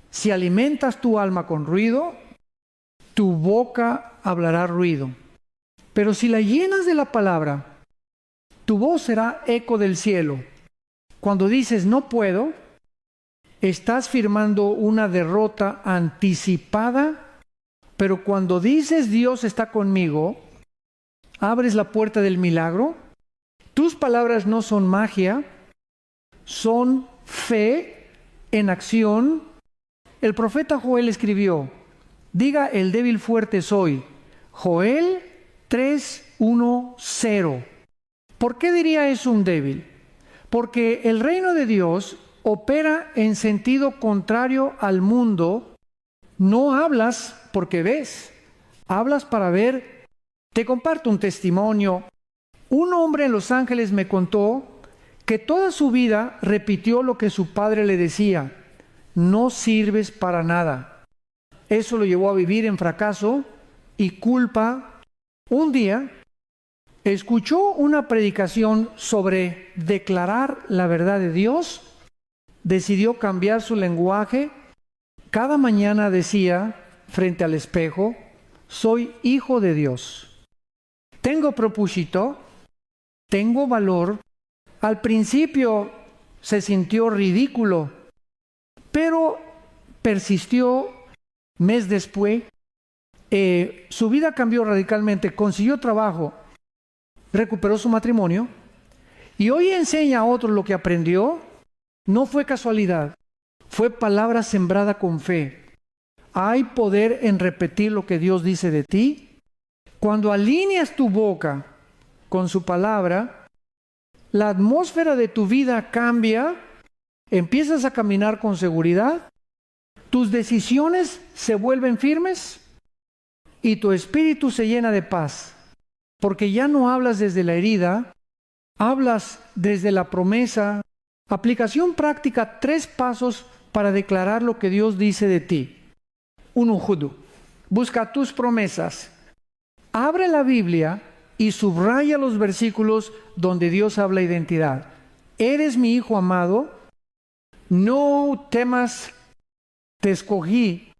Si alimentas tu alma con ruido, tu boca hablará ruido. Pero si la llenas de la palabra, tu voz será eco del cielo. Cuando dices no puedo, estás firmando una derrota anticipada, pero cuando dices Dios está conmigo, abres la puerta del milagro. Tus palabras no son magia, son fe en acción. El profeta Joel escribió, diga el débil fuerte soy. Joel 3:1-0. ¿Por qué diría eso un débil? Porque el reino de Dios opera en sentido contrario al mundo. No hablas porque ves, hablas para ver. Te comparto un testimonio. Un hombre en Los Ángeles me contó que toda su vida repitió lo que su padre le decía: no sirves para nada. Eso lo llevó a vivir en fracaso y culpa. Un día escuchó una predicación sobre declarar la verdad de Dios, decidió cambiar su lenguaje. Cada mañana decía frente al espejo, soy hijo de Dios. Tengo propósito, tengo valor. Al principio se sintió ridículo, pero persistió. Mes después, su vida cambió radicalmente, consiguió trabajo, recuperó su matrimonio y hoy enseña a otros lo que aprendió. No fue casualidad, fue palabra sembrada con fe. Hay poder en repetir lo que Dios dice de ti. Cuando alineas tu boca con su palabra, la atmósfera de tu vida cambia, empiezas a caminar con seguridad, tus decisiones se vuelven firmes y tu espíritu se llena de paz, porque ya no hablas desde la herida, hablas desde la promesa. Aplicación práctica, 3 pasos para declarar lo que Dios dice de ti. 1. Busca tus promesas. Abre la Biblia y subraya los versículos donde Dios habla identidad. Eres mi hijo amado, no temas, te escogí,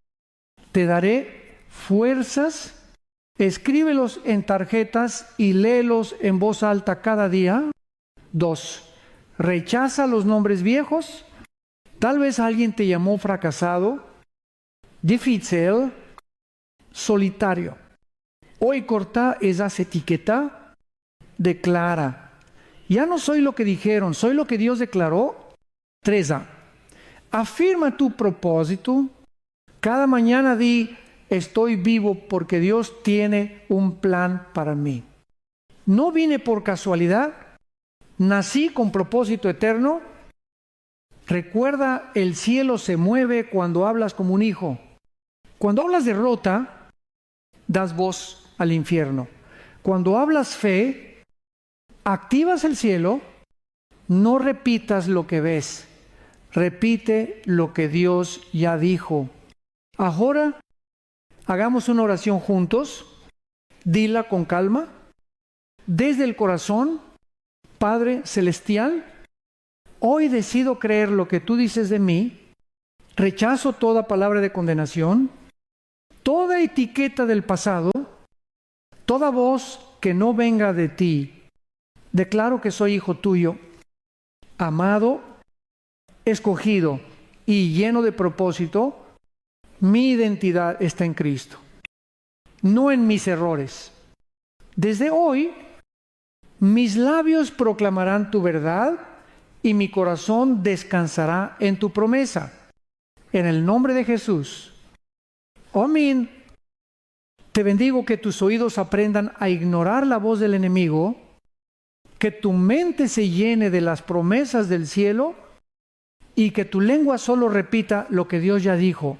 te daré fuerzas. Escríbelos en tarjetas y léelos en voz alta cada día. 2. Rechaza los nombres viejos. Tal vez alguien te llamó fracasado, difícil, solitario. Hoy corta esas etiquetas. Declara, ya no soy lo que dijeron, soy lo que Dios declaró. 3. Afirma tu propósito. Cada mañana di, estoy vivo porque Dios tiene un plan para mí. No vine por casualidad, nací con propósito eterno. Recuerda, el cielo se mueve cuando hablas como un hijo. Cuando hablas derrota, das voz al infierno. Cuando hablas fe, activas el cielo. No repitas lo que ves, repite lo que Dios ya dijo. Ahora, hagamos una oración juntos. Dila con calma. Desde el corazón, Padre Celestial, hoy decido creer lo que tú dices de mí. Rechazo toda palabra de condenación, toda etiqueta del pasado, toda voz que no venga de ti. Declaro que soy hijo tuyo, amado, escogido y lleno de propósito. Mi identidad está en Cristo, no en mis errores. Desde hoy, mis labios proclamarán tu verdad y mi corazón descansará en tu promesa. En el nombre de Jesús. Amén. Te bendigo, que tus oídos aprendan a ignorar la voz del enemigo, que tu mente se llene de las promesas del cielo y que tu lengua solo repita lo que Dios ya dijo.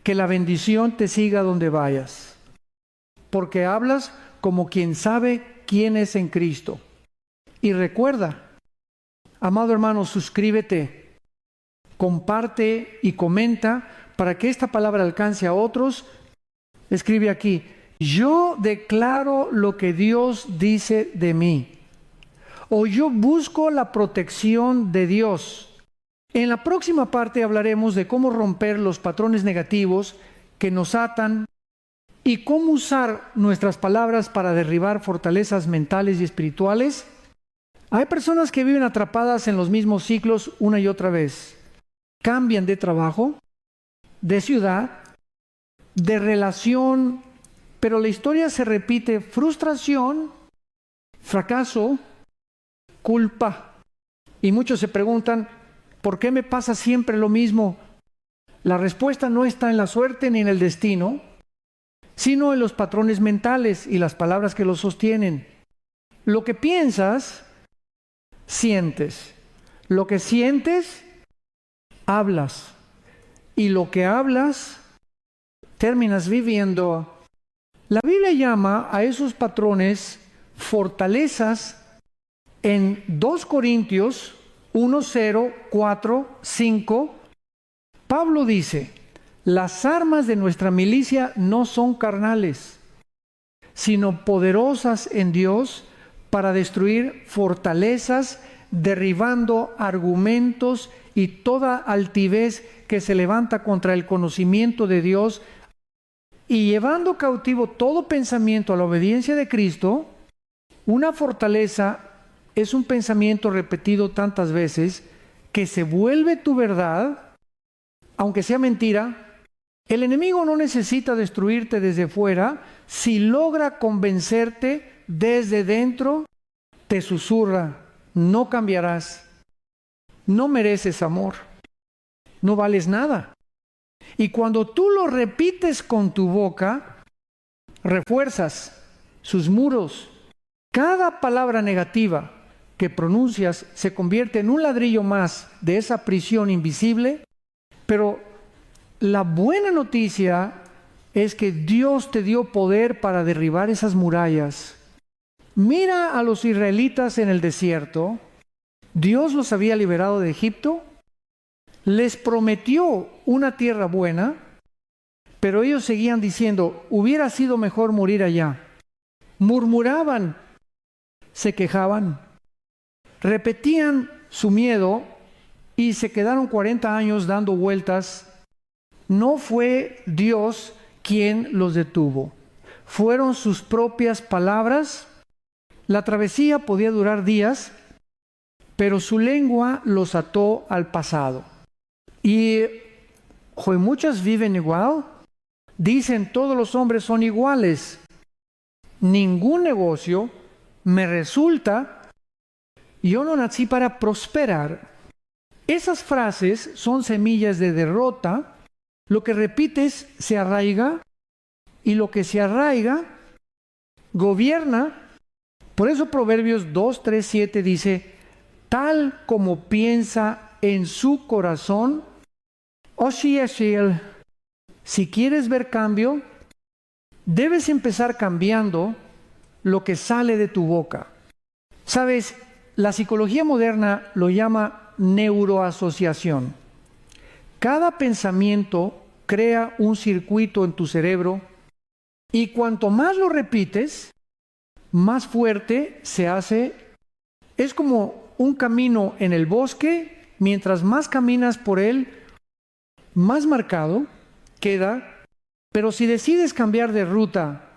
Que la bendición te siga donde vayas, porque hablas como quien sabe quién es en Cristo. Y recuerda, amado hermano, suscríbete, comparte y comenta para que esta palabra alcance a otros. Escribe aquí: yo declaro lo que Dios dice de mí, o yo busco la protección de Dios. En la próxima parte hablaremos de cómo romper los patrones negativos que nos atan y cómo usar nuestras palabras para derribar fortalezas mentales y espirituales. Hay personas que viven atrapadas en los mismos ciclos una y otra vez. Cambian de trabajo, de ciudad, de relación, pero la historia se repite: frustración, fracaso, culpa. Y muchos se preguntan, ¿por qué me pasa siempre lo mismo? La respuesta no está en la suerte ni en el destino, sino en los patrones mentales y las palabras que los sostienen. Lo que piensas, sientes. Lo que sientes, hablas. Y lo que hablas, terminas viviendo. La Biblia llama a esos patrones fortalezas en 2 Corintios 1, 0, 4, 5. Pablo dice: las armas de nuestra milicia no son carnales, sino poderosas en Dios para destruir fortalezas, derribando argumentos y toda altivez que se levanta contra el conocimiento de Dios, y llevando cautivo todo pensamiento a la obediencia de Cristo. Una fortaleza es un pensamiento repetido tantas veces que se vuelve tu verdad, aunque sea mentira. El enemigo no necesita destruirte desde fuera. Si logra convencerte desde dentro, te susurra: no cambiarás, no mereces amor, no vales nada. Y cuando tú lo repites con tu boca, refuerzas sus muros. Cada palabra negativa que pronuncias se convierte en un ladrillo más de esa prisión invisible. Pero la buena noticia es que Dios te dio poder para derribar esas murallas. Mira a los israelitas en el desierto. Dios los había liberado de Egipto, les prometió una tierra buena, pero ellos seguían diciendo: hubiera sido mejor morir allá. Murmuraban, se quejaban, repetían su miedo y se quedaron 40 años dando vueltas. No fue Dios quien los detuvo, fueron sus propias palabras. La travesía podía durar días, pero su lengua los ató al pasado. Y hoy muchos viven igual. Dicen: todos los hombres son iguales, ningún negocio me resulta, yo no nací para prosperar. Esas frases son semillas de derrota. Lo que repites se arraiga, y lo que se arraiga gobierna. Por eso Proverbios 2, 3, 7 dice: tal como piensa en su corazón, si quieres ver cambio, debes empezar cambiando lo que sale de tu boca. Sabes, la psicología moderna lo llama neuroasociación. Cada pensamiento crea un circuito en tu cerebro, y cuanto más lo repites, más fuerte se hace. Es como un camino en el bosque. Mientras más caminas por él, más marcado queda. Pero si decides cambiar de ruta,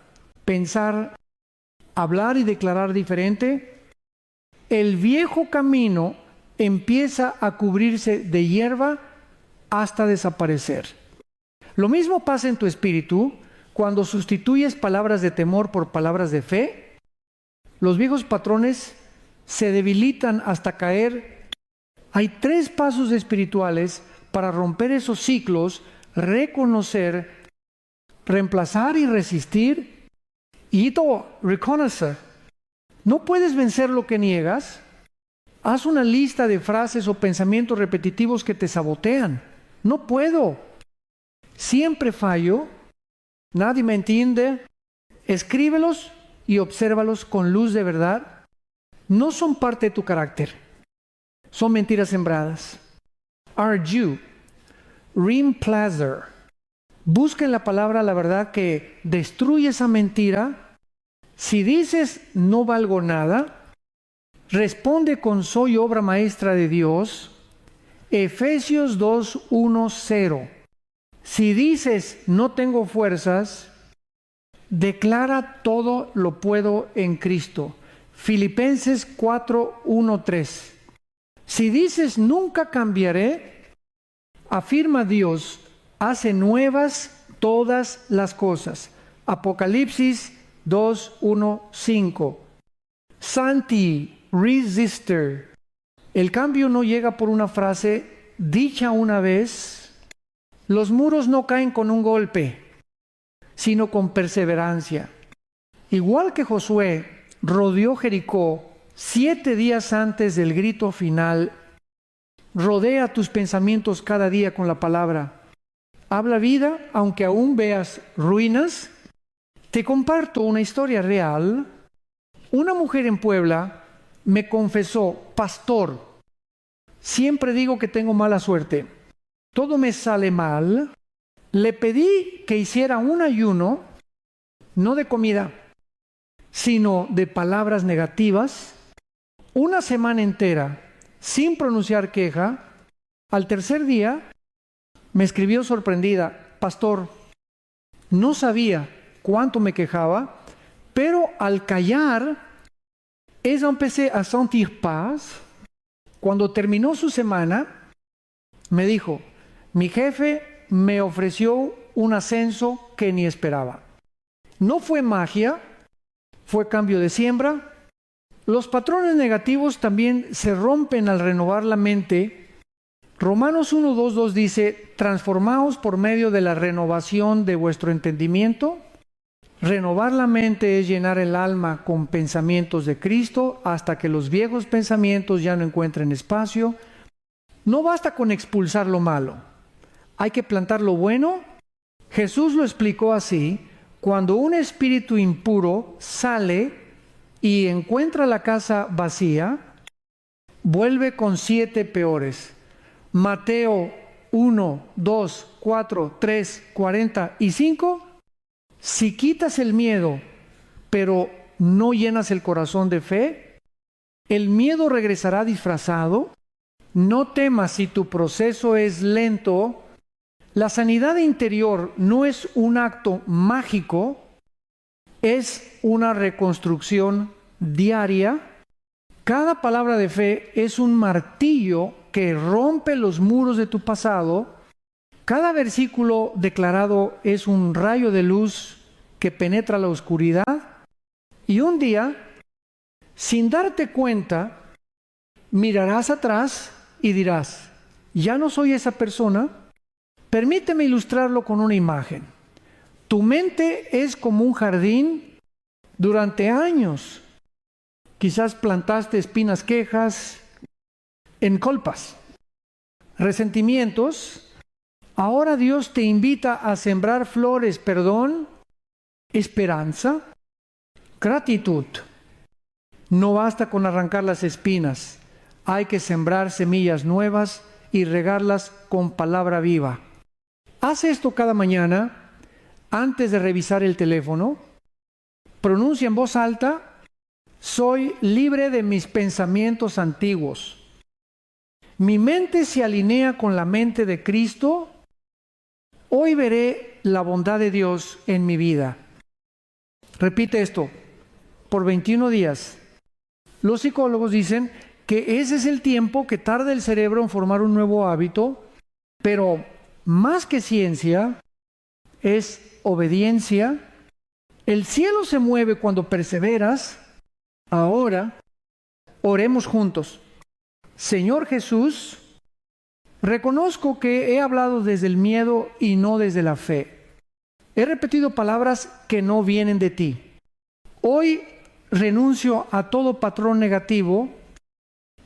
pensar, hablar y declarar diferente, el viejo camino empieza a cubrirse de hierba hasta desaparecer. Lo mismo pasa en tu espíritu cuando sustituyes palabras de temor por palabras de fe. Los viejos patrones se debilitan hasta caer. Hay 3 pasos espirituales para romper esos ciclos: reconocer, reemplazar y resistir. Y reconocer. No puedes vencer lo que niegas. Haz una lista de frases o pensamientos repetitivos que te sabotean. No puedo. Siempre fallo. Nadie me entiende. Escríbelos y obsérvalos con luz de verdad, no son parte de tu carácter. Son mentiras sembradas. Argue, reemplacer. Busca en la palabra la verdad que destruye esa mentira. Si dices no valgo nada, responde con soy obra maestra de Dios. Efesios 2:1-0. Si dices no tengo fuerzas, declara todo lo puedo en Cristo. Filipenses 4:1-3. Si dices nunca cambiaré, afirma Dios, hace nuevas todas las cosas. Apocalipsis 2:1-5. Santi, resister. El cambio no llega por una frase dicha una vez. Los muros no caen con un golpe, sino con perseverancia. Igual que Josué rodeó Jericó 7 días antes del grito final, rodea tus pensamientos cada día con la palabra. Habla vida, aunque aún veas ruinas. Te comparto una historia real. Una mujer en Puebla me confesó, pastor, siempre digo que tengo mala suerte. Todo me sale mal. Le pedí que hiciera un ayuno, no de comida, sino de palabras negativas, una semana entera, sin pronunciar queja. Al tercer día, me escribió sorprendida, pastor, no sabía cuánto me quejaba, pero al callar, ella empecé a sentir paz. Cuando terminó su semana, me dijo, mi jefe me ofreció un ascenso que ni esperaba. No fue magia, fue cambio de siembra. Los patrones negativos también se rompen al renovar la mente. Romanos 1:2 dice, transformaos por medio de la renovación de vuestro entendimiento. Renovar la mente es llenar el alma con pensamientos de Cristo hasta que los viejos pensamientos ya no encuentren espacio. No basta con expulsar lo malo, hay que plantar lo bueno. Jesús lo explicó así, cuando un espíritu impuro sale y encuentra la casa vacía, vuelve con 7 peores. Mateo 1, 2, 4, 3, 45. Si quitas el miedo, pero no llenas el corazón de fe, el miedo regresará disfrazado. No temas si tu proceso es lento. La sanidad interior no es un acto mágico, es una reconstrucción diaria. Cada palabra de fe es un martillo que rompe los muros de tu pasado. Cada versículo declarado es un rayo de luz que penetra la oscuridad. Y un día, sin darte cuenta, mirarás atrás y dirás, ya no soy esa persona. Permíteme ilustrarlo con una imagen. Tu mente es como un jardín. Durante años, quizás plantaste espinas, quejas, encolpas, resentimientos. Ahora Dios te invita a sembrar flores, perdón, esperanza, gratitud. No basta con arrancar las espinas, hay que sembrar semillas nuevas y regarlas con palabra viva. Haz esto cada mañana, antes de revisar el teléfono. Pronuncia en voz alta, soy libre de mis pensamientos antiguos. Mi mente se alinea con la mente de Cristo. Hoy veré la bondad de Dios en mi vida. Repite esto por 21 días. Los psicólogos dicen que ese es el tiempo que tarda el cerebro en formar un nuevo hábito, pero más que ciencia, es obediencia. El cielo se mueve cuando perseveras. Ahora, oremos juntos. Señor Jesús, reconozco que he hablado desde el miedo y no desde la fe. He repetido palabras que no vienen de ti. Hoy renuncio a todo patrón negativo,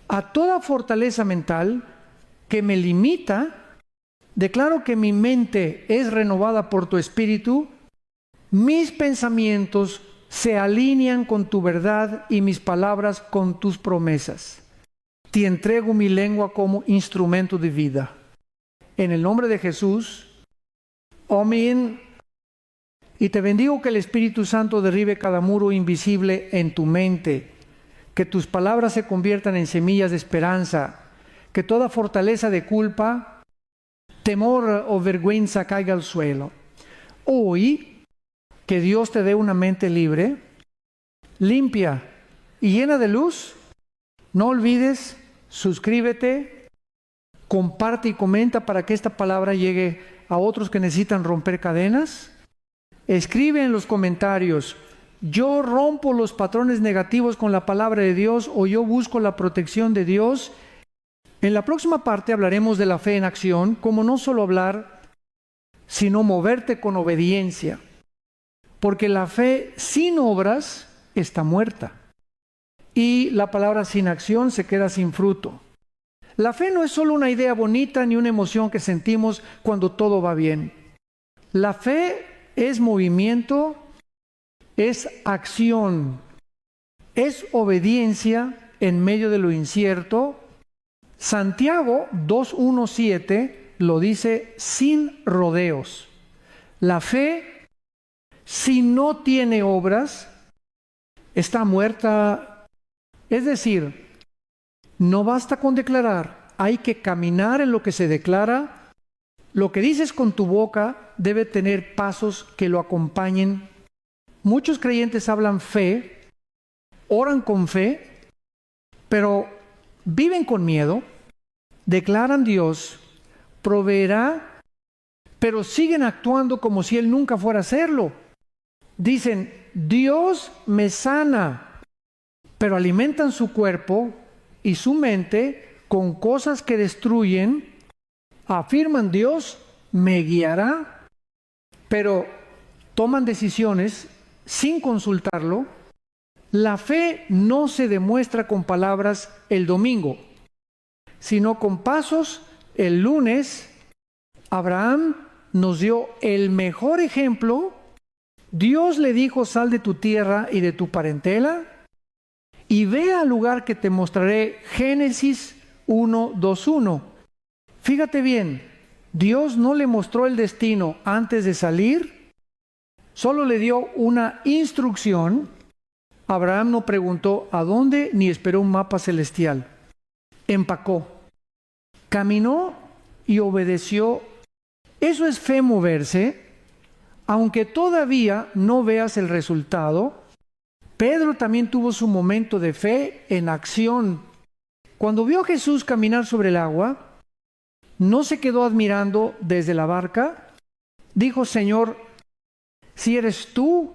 a toda fortaleza mental que me limita. Declaro que mi mente es renovada por tu Espíritu. Mis pensamientos se alinean con tu verdad y mis palabras con tus promesas. Te entrego mi lengua como instrumento de vida. En el nombre de Jesús, amén. Y te bendigo que el Espíritu Santo derribe cada muro invisible en tu mente, que tus palabras se conviertan en semillas de esperanza, que toda fortaleza de culpa, temor o vergüenza caiga al suelo. Hoy, que Dios te dé una mente libre, limpia y llena de luz. No olvides, suscríbete, comparte y comenta para que esta palabra llegue a otros que necesitan romper cadenas. Escribe en los comentarios, yo rompo los patrones negativos con la palabra de Dios o yo busco la protección de Dios. En la próxima parte hablaremos de la fe en acción, como no solo hablar, sino moverte con obediencia. Porque la fe sin obras está muerta. Y la palabra sin acción se queda sin fruto. La fe no es solo una idea bonita ni una emoción que sentimos cuando todo va bien. La fe es movimiento, es acción, es obediencia en medio de lo incierto. Santiago 2:1-7 lo dice sin rodeos. La fe, si no tiene obras, está muerta. Es decir, no basta con declarar, hay que caminar en lo que se declara. Lo que dices con tu boca debe tener pasos que lo acompañen. Muchos creyentes hablan fe, oran con fe, pero viven con miedo, declaran Dios proveerá, pero siguen actuando como si Él nunca fuera a hacerlo. Dicen, Dios me sana, pero alimentan su cuerpo y su mente con cosas que destruyen. Afirman, Dios me guiará, pero toman decisiones sin consultarlo. La fe no se demuestra con palabras el domingo, sino con pasos. El lunes, Abraham nos dio el mejor ejemplo. Dios le dijo, sal de tu tierra y de tu parentela y ve al lugar que te mostraré. Génesis 1:2-1. Fíjate bien, Dios no le mostró el destino antes de salir, solo le dio una instrucción. Abraham no preguntó a dónde ni esperó un mapa celestial. Empacó, caminó y obedeció. Eso es fe, moverse, aunque todavía no veas el resultado. Pedro también tuvo su momento de fe en acción. Cuando vio a Jesús caminar sobre el agua, no se quedó admirando desde la barca. Dijo, Señor, si eres tú,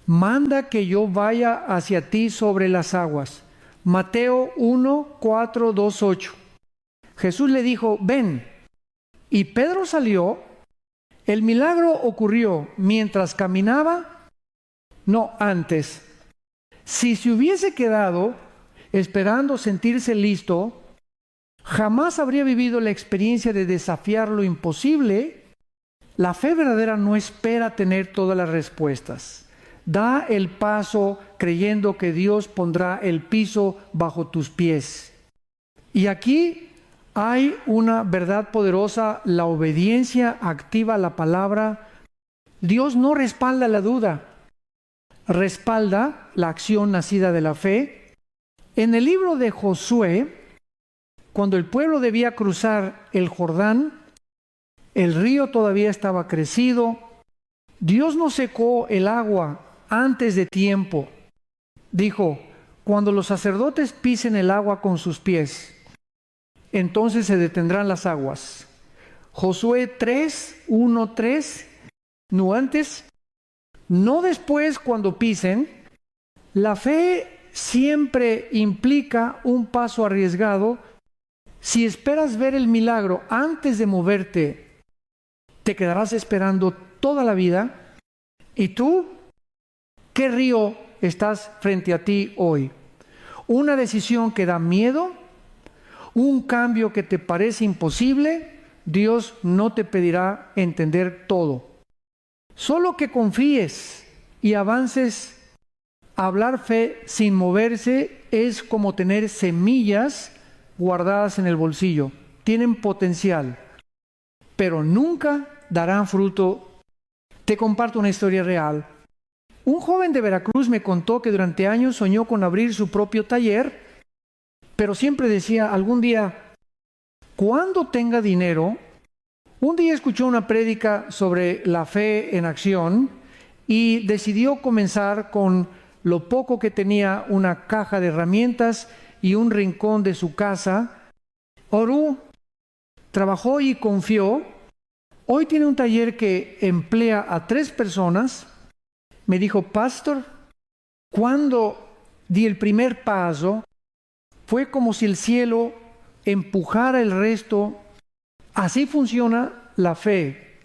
manda que yo vaya hacia ti sobre las aguas. Mateo 1:4-2-8. Jesús le dijo, ven. Y Pedro salió. El milagro ocurrió mientras caminaba, no antes. Si se hubiese quedado esperando sentirse listo, jamás habría vivido la experiencia de desafiar lo imposible. La fe verdadera no espera tener todas las respuestas. Da el paso creyendo que Dios pondrá el piso bajo tus pies. Y aquí hay una verdad poderosa: la obediencia activa la palabra. Dios no respalda la duda, respalda la acción nacida de la fe. En el libro de Josué, cuando el pueblo debía cruzar el Jordán, el río todavía estaba crecido. Dios no secó el agua antes de tiempo. Dijo, cuando los sacerdotes pisen el agua con sus pies, entonces se detendrán las aguas. Josué 3:1-3, no antes, no después cuando pisen. La fe siempre implica un paso arriesgado. Si esperas ver el milagro antes de moverte, te quedarás esperando toda la vida. ¿Y tú? ¿Qué río estás frente a ti hoy? ¿Una decisión que da miedo? ¿Un cambio que te parece imposible? Dios no te pedirá entender todo. Solo que confíes y avances. Hablar fe sin moverse es como tener semillas guardadas en el bolsillo. Tienen potencial, pero nunca darán fruto. Te comparto una historia real. Un joven de Veracruz me contó que durante años soñó con abrir su propio taller, pero siempre decía, algún día, cuando tenga dinero. Un día escuchó una prédica sobre la fe en acción y decidió comenzar con lo poco que tenía, una caja de herramientas y un rincón de su casa. Oró, trabajó y confió. Hoy tiene un taller que emplea a 3 personas. Me dijo, pastor, cuando di el primer paso, fue como si el cielo empujara el resto. Así funciona la fe.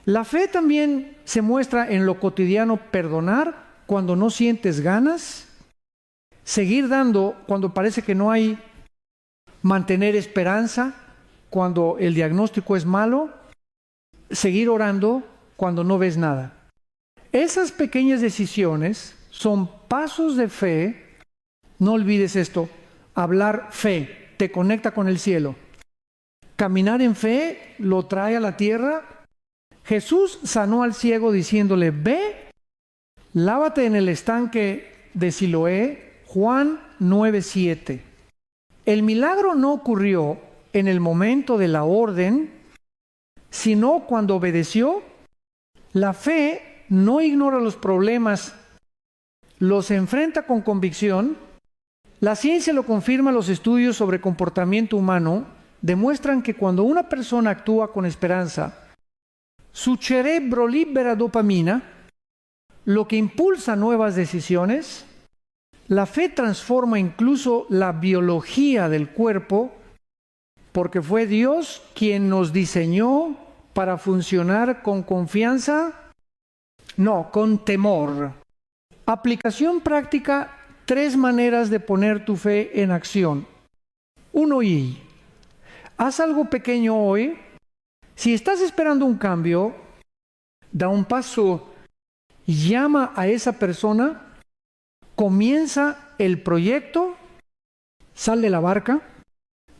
La fe también se muestra en lo cotidiano: perdonar cuando no sientes ganas, seguir dando cuando parece que no hay, mantener esperanza cuando el diagnóstico es malo, seguir orando cuando no ves nada. Esas pequeñas decisiones son pasos de fe. No olvides esto: hablar fe te conecta con el cielo. Caminar en fe lo trae a la tierra. Jesús sanó al ciego diciéndole, ve, lávate en el estanque de Siloé, Juan 9:7. El milagro no ocurrió en el momento de la orden, sino cuando obedeció. La fe no ignora los problemas, los enfrenta con convicción. La ciencia lo confirma. Los estudios sobre comportamiento humano demuestran que cuando una persona actúa con esperanza, su cerebro libera dopamina, lo que impulsa nuevas decisiones. La fe transforma incluso la biología del cuerpo, porque fue Dios quien nos diseñó para funcionar con confianza, no, con temor. Aplicación práctica: 3 maneras de poner tu fe en acción. 1. Haz algo pequeño hoy. Si estás esperando un cambio, da un paso, llama a esa persona, comienza el proyecto, sal de la barca.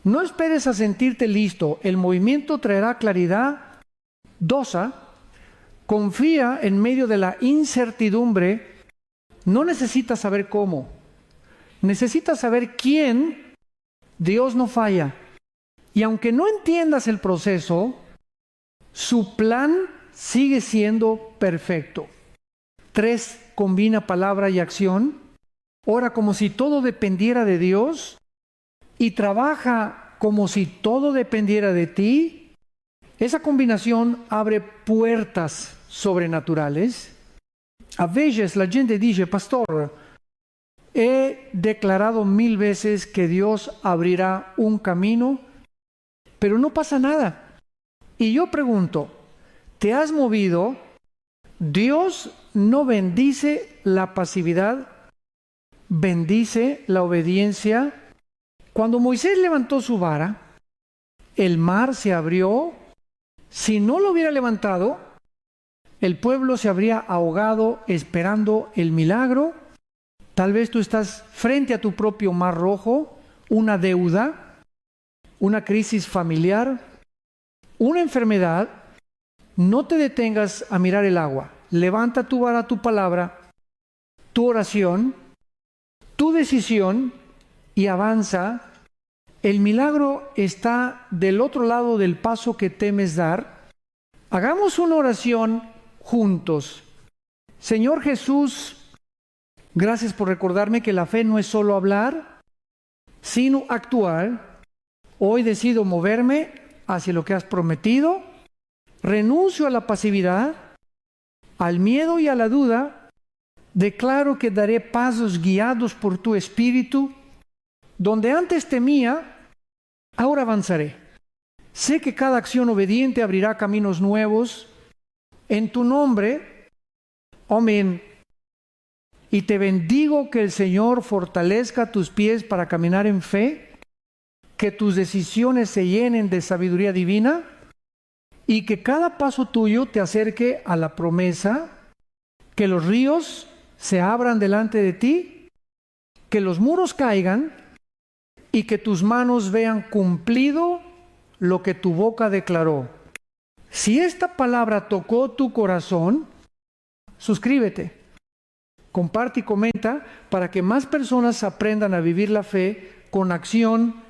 No esperes a sentirte listo, el movimiento traerá claridad. 2. Confía en medio de la incertidumbre. No necesitas saber cómo, necesitas saber quién. Dios no falla. Y aunque no entiendas el proceso, su plan sigue siendo perfecto. 3. Combina palabra y acción. Ora como si todo dependiera de Dios y trabaja como si todo dependiera de ti. Esa combinación abre puertas sobrenaturales. A veces la gente dice, pastor, he declarado 1000 veces que Dios abrirá un camino, pero no pasa nada. Y yo pregunto, ¿te has movido? Dios no bendice la pasividad, bendice la obediencia. Cuando Moisés levantó su vara, el mar se abrió. Si no lo hubiera levantado, el pueblo se habría ahogado esperando el milagro. Tal vez tú estás frente a tu propio mar rojo, una deuda, una crisis familiar, una enfermedad. No te detengas a mirar el agua. Levanta tu vara, tu palabra, tu oración, tu decisión y avanza. El milagro está del otro lado del paso que temes dar. Hagamos una oración juntos. Señor Jesús, gracias por recordarme que la fe no es solo hablar, sino actuar. Hoy decido moverme hacia lo que has prometido. Renuncio a la pasividad, al miedo y a la duda. Declaro que daré pasos guiados por tu Espíritu. Donde antes temía, ahora avanzaré. Sé que cada acción obediente abrirá caminos nuevos. En tu nombre, amén. Y te bendigo, que el Señor fortalezca tus pies para caminar en fe, que tus decisiones se llenen de sabiduría divina y que cada paso tuyo te acerque a la promesa que los ríos se abran delante de ti, que los muros caigan y que tus manos vean cumplido lo que tu boca declaró. Si esta palabra tocó tu corazón, suscríbete, comparte y comenta para que más personas aprendan a vivir la fe con acción.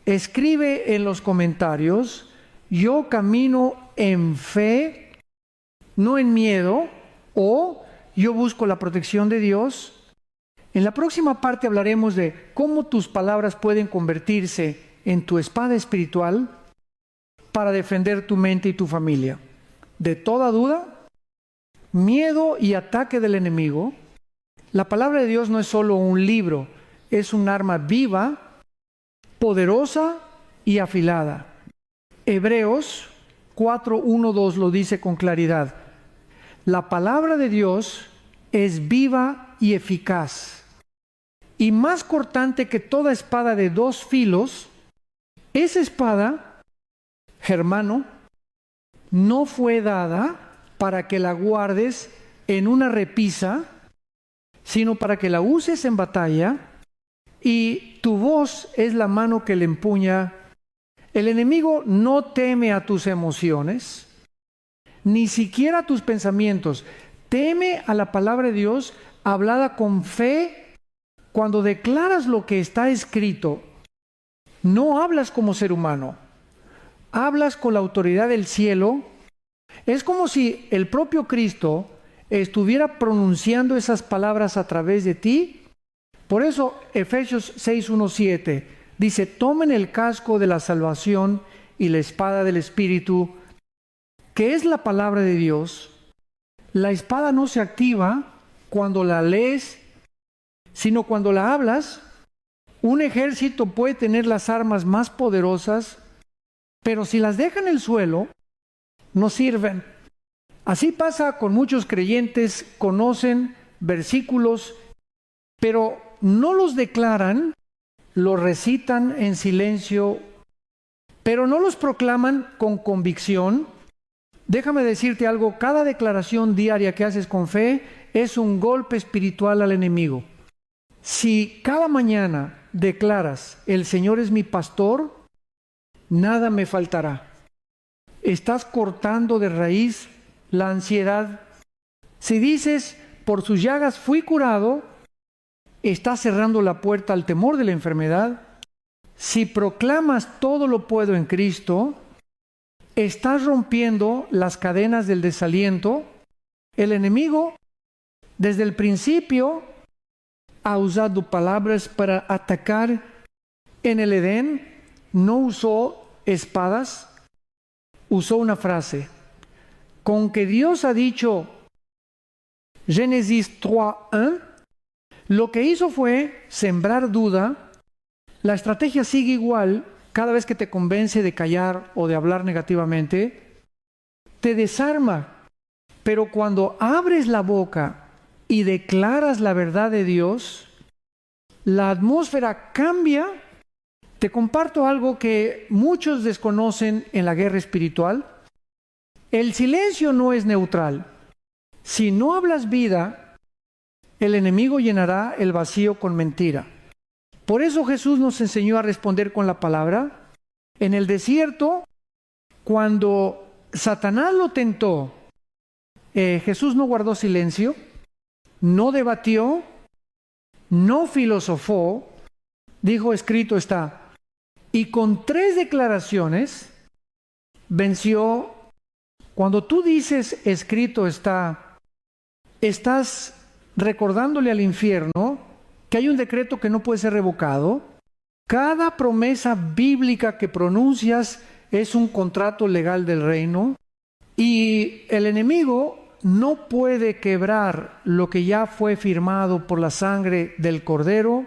Escribe en los comentarios: yo camino en fe, no en miedo, o yo busco la protección de Dios. En la próxima parte hablaremos de cómo tus palabras pueden convertirse en tu espada espiritual para defender tu mente y tu familia de toda duda, miedo y ataque del enemigo. La palabra de Dios no es solo un libro, es un arma viva, poderosa y afilada. Hebreos 4:1-2 lo dice con claridad. La palabra de Dios es viva y eficaz, y más cortante que toda espada de dos filos. Esa espada, hermano, no fue dada para que la guardes en una repisa, sino para que la uses en batalla, y tu voz es la mano que le empuña. El enemigo no teme a tus emociones, ni siquiera a tus pensamientos. Teme a la palabra de Dios hablada con fe. Cuando declaras lo que está escrito, no hablas como ser humano, hablas con la autoridad del cielo. Es como si el propio Cristo estuviera pronunciando esas palabras a través de ti. Por eso Efesios 6:1-7 dice: tomen el casco de la salvación y la espada del Espíritu, que es la palabra de Dios. La espada no se activa cuando la lees, sino cuando la hablas. Un ejército puede tener las armas más poderosas, pero si las deja en el suelo, no sirven. Así pasa con muchos creyentes: conocen versículos, pero no los declaran, los recitan en silencio, pero no los proclaman con convicción. Déjame decirte algo: cada declaración diaria que haces con fe es un golpe espiritual al enemigo. Si cada mañana declaras: el Señor es mi pastor, nada me faltará, estás cortando de raíz la ansiedad. Si dices: por sus llagas fui curado, estás cerrando la puerta al temor de la enfermedad. Si proclamas: todo lo puedo en Cristo, estás rompiendo las cadenas del desaliento. El enemigo, desde el principio, ha usado palabras para atacar. En el Edén no usó espadas, usó una frase. Con que Dios ha dicho, Génesis 3:1, lo que hizo fue sembrar duda. La estrategia sigue igual. Cada vez que te convence de callar o de hablar negativamente, te desarma. Pero cuando abres la boca y declaras la verdad de Dios, la atmósfera cambia. Te comparto algo que muchos desconocen en la guerra espiritual. El silencio no es neutral. Si no hablas vida, el enemigo llenará el vacío con mentira. Por eso Jesús nos enseñó a responder con la palabra. En el desierto, cuando Satanás lo tentó, Jesús no guardó silencio, no debatió, no filosofó, dijo: escrito está. Y con 3 declaraciones venció. Cuando tú dices escrito está, estás recordándole al infierno que hay un decreto que no puede ser revocado. Cada promesa bíblica que pronuncias es un contrato legal del reino, y el enemigo no puede quebrar lo que ya fue firmado por la sangre del Cordero.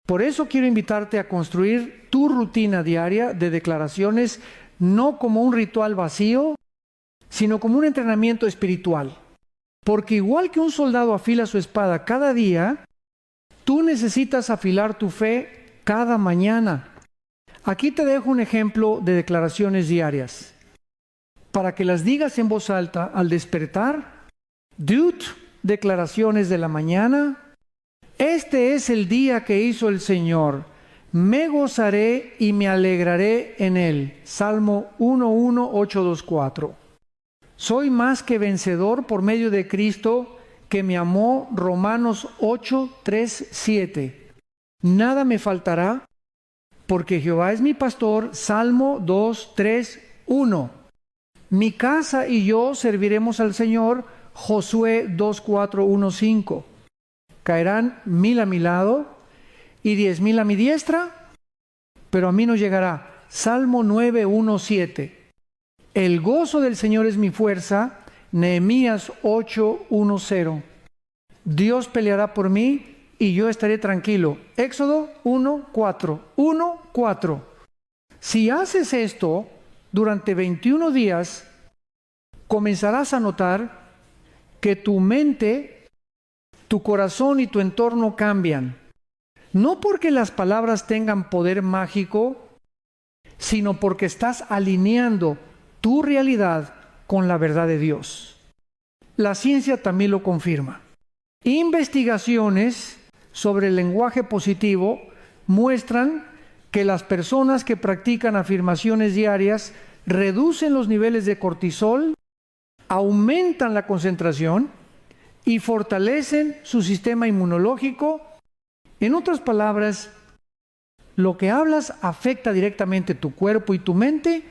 Por eso quiero invitarte a construir tu rutina diaria de declaraciones, no como un ritual vacío, sino como un entrenamiento espiritual. Porque igual que un soldado afila su espada cada día, tú necesitas afilar tu fe cada mañana. Aquí te dejo un ejemplo de declaraciones diarias, para que las digas en voz alta al despertar. Dude, declaraciones de la mañana. Este es el día que hizo el Señor. Me gozaré y me alegraré en él. Salmo 1:824. Soy más que vencedor por medio de Cristo que me amó. Romanos 8:3-7. Nada me faltará porque Jehová es mi pastor. Salmo 2:3-1. Mi casa y yo serviremos al Señor. Josué 2:4-1-5. Caerán 1000 a mi lado y 10,000 a mi diestra, pero a mí no llegará. Salmo 9:1-7. El gozo del Señor es mi fuerza. Nehemías 8:1-0. Dios peleará por mí y yo estaré tranquilo. Éxodo 1:4. 1:4. Si haces esto durante 21 días, comenzarás a notar que tu mente, tu corazón y tu entorno cambian. No porque las palabras tengan poder mágico, sino porque estás alineando tu realidad con la verdad de Dios. La ciencia también lo confirma. Investigaciones sobre el lenguaje positivo muestran que las personas que practican afirmaciones diarias reducen los niveles de cortisol, aumentan la concentración y fortalecen su sistema inmunológico. En otras palabras, lo que hablas afecta directamente tu cuerpo y tu mente.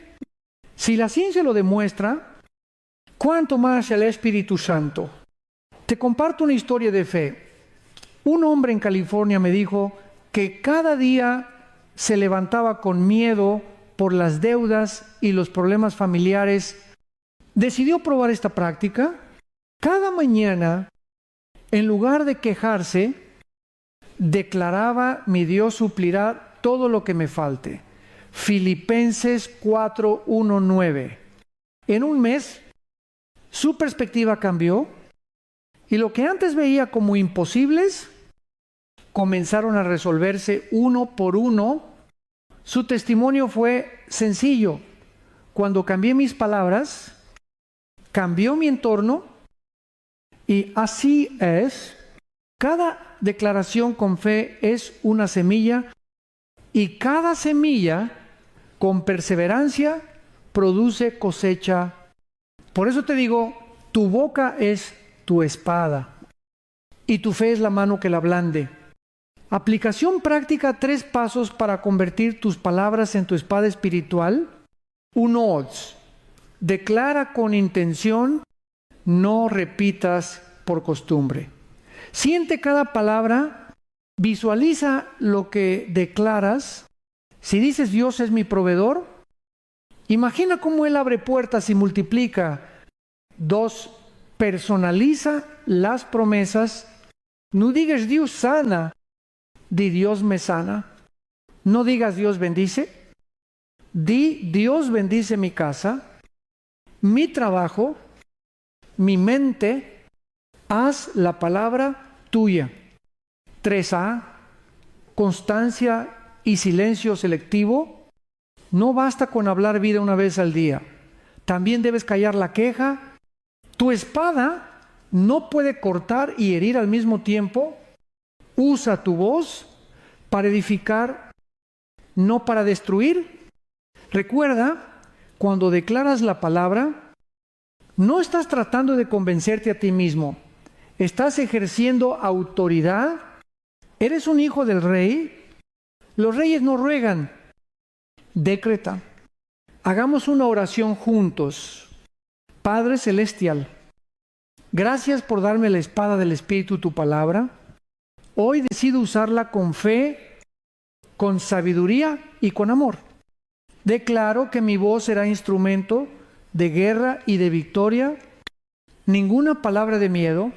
Si la ciencia lo demuestra, ¿cuánto más el Espíritu Santo? Te comparto una historia de fe. Un hombre en California me dijo que cada día se levantaba con miedo por las deudas y los problemas familiares. Decidió probar esta práctica. Cada mañana, en lugar de quejarse, declaraba: mi Dios suplirá todo lo que me falte. Filipenses 4:1-9. En un mes, su perspectiva cambió y lo que antes veía como imposibles comenzaron a resolverse uno por uno. Su testimonio fue sencillo. Cuando cambié mis palabras, cambió mi entorno, y así es. Cada declaración con fe es una semilla, y cada semilla con perseverancia produce cosecha. Por eso te digo, tu boca es tu espada y tu fe es la mano que la blande. Aplicación práctica: 3 pasos para convertir tus palabras en tu espada espiritual. 1. Declara con intención, no repitas por costumbre. Siente cada palabra, visualiza lo que declaras. Si dices: Dios es mi proveedor, imagina cómo Él abre puertas y multiplica. 2. Personaliza las promesas. No digas Dios sana, di Dios me sana. No digas Dios bendice, di Dios bendice mi casa, mi trabajo, mi mente. Haz la palabra tuya. 3A. Constancia y silencio selectivo. No basta con hablar vida una vez al día. También debes callar la queja. Tu espada no puede cortar y herir al mismo tiempo. Usa tu voz para edificar, no para destruir. Recuerda, cuando declaras la palabra, no estás tratando de convencerte a ti mismo. Estás ejerciendo autoridad. Eres un hijo del rey. Los reyes no ruegan, decretan. Hagamos una oración juntos. Padre Celestial, gracias por darme la espada del Espíritu, tu palabra. Hoy decido usarla con fe, con sabiduría y con amor. Declaro que mi voz será instrumento de guerra y de victoria. Ninguna palabra de miedo,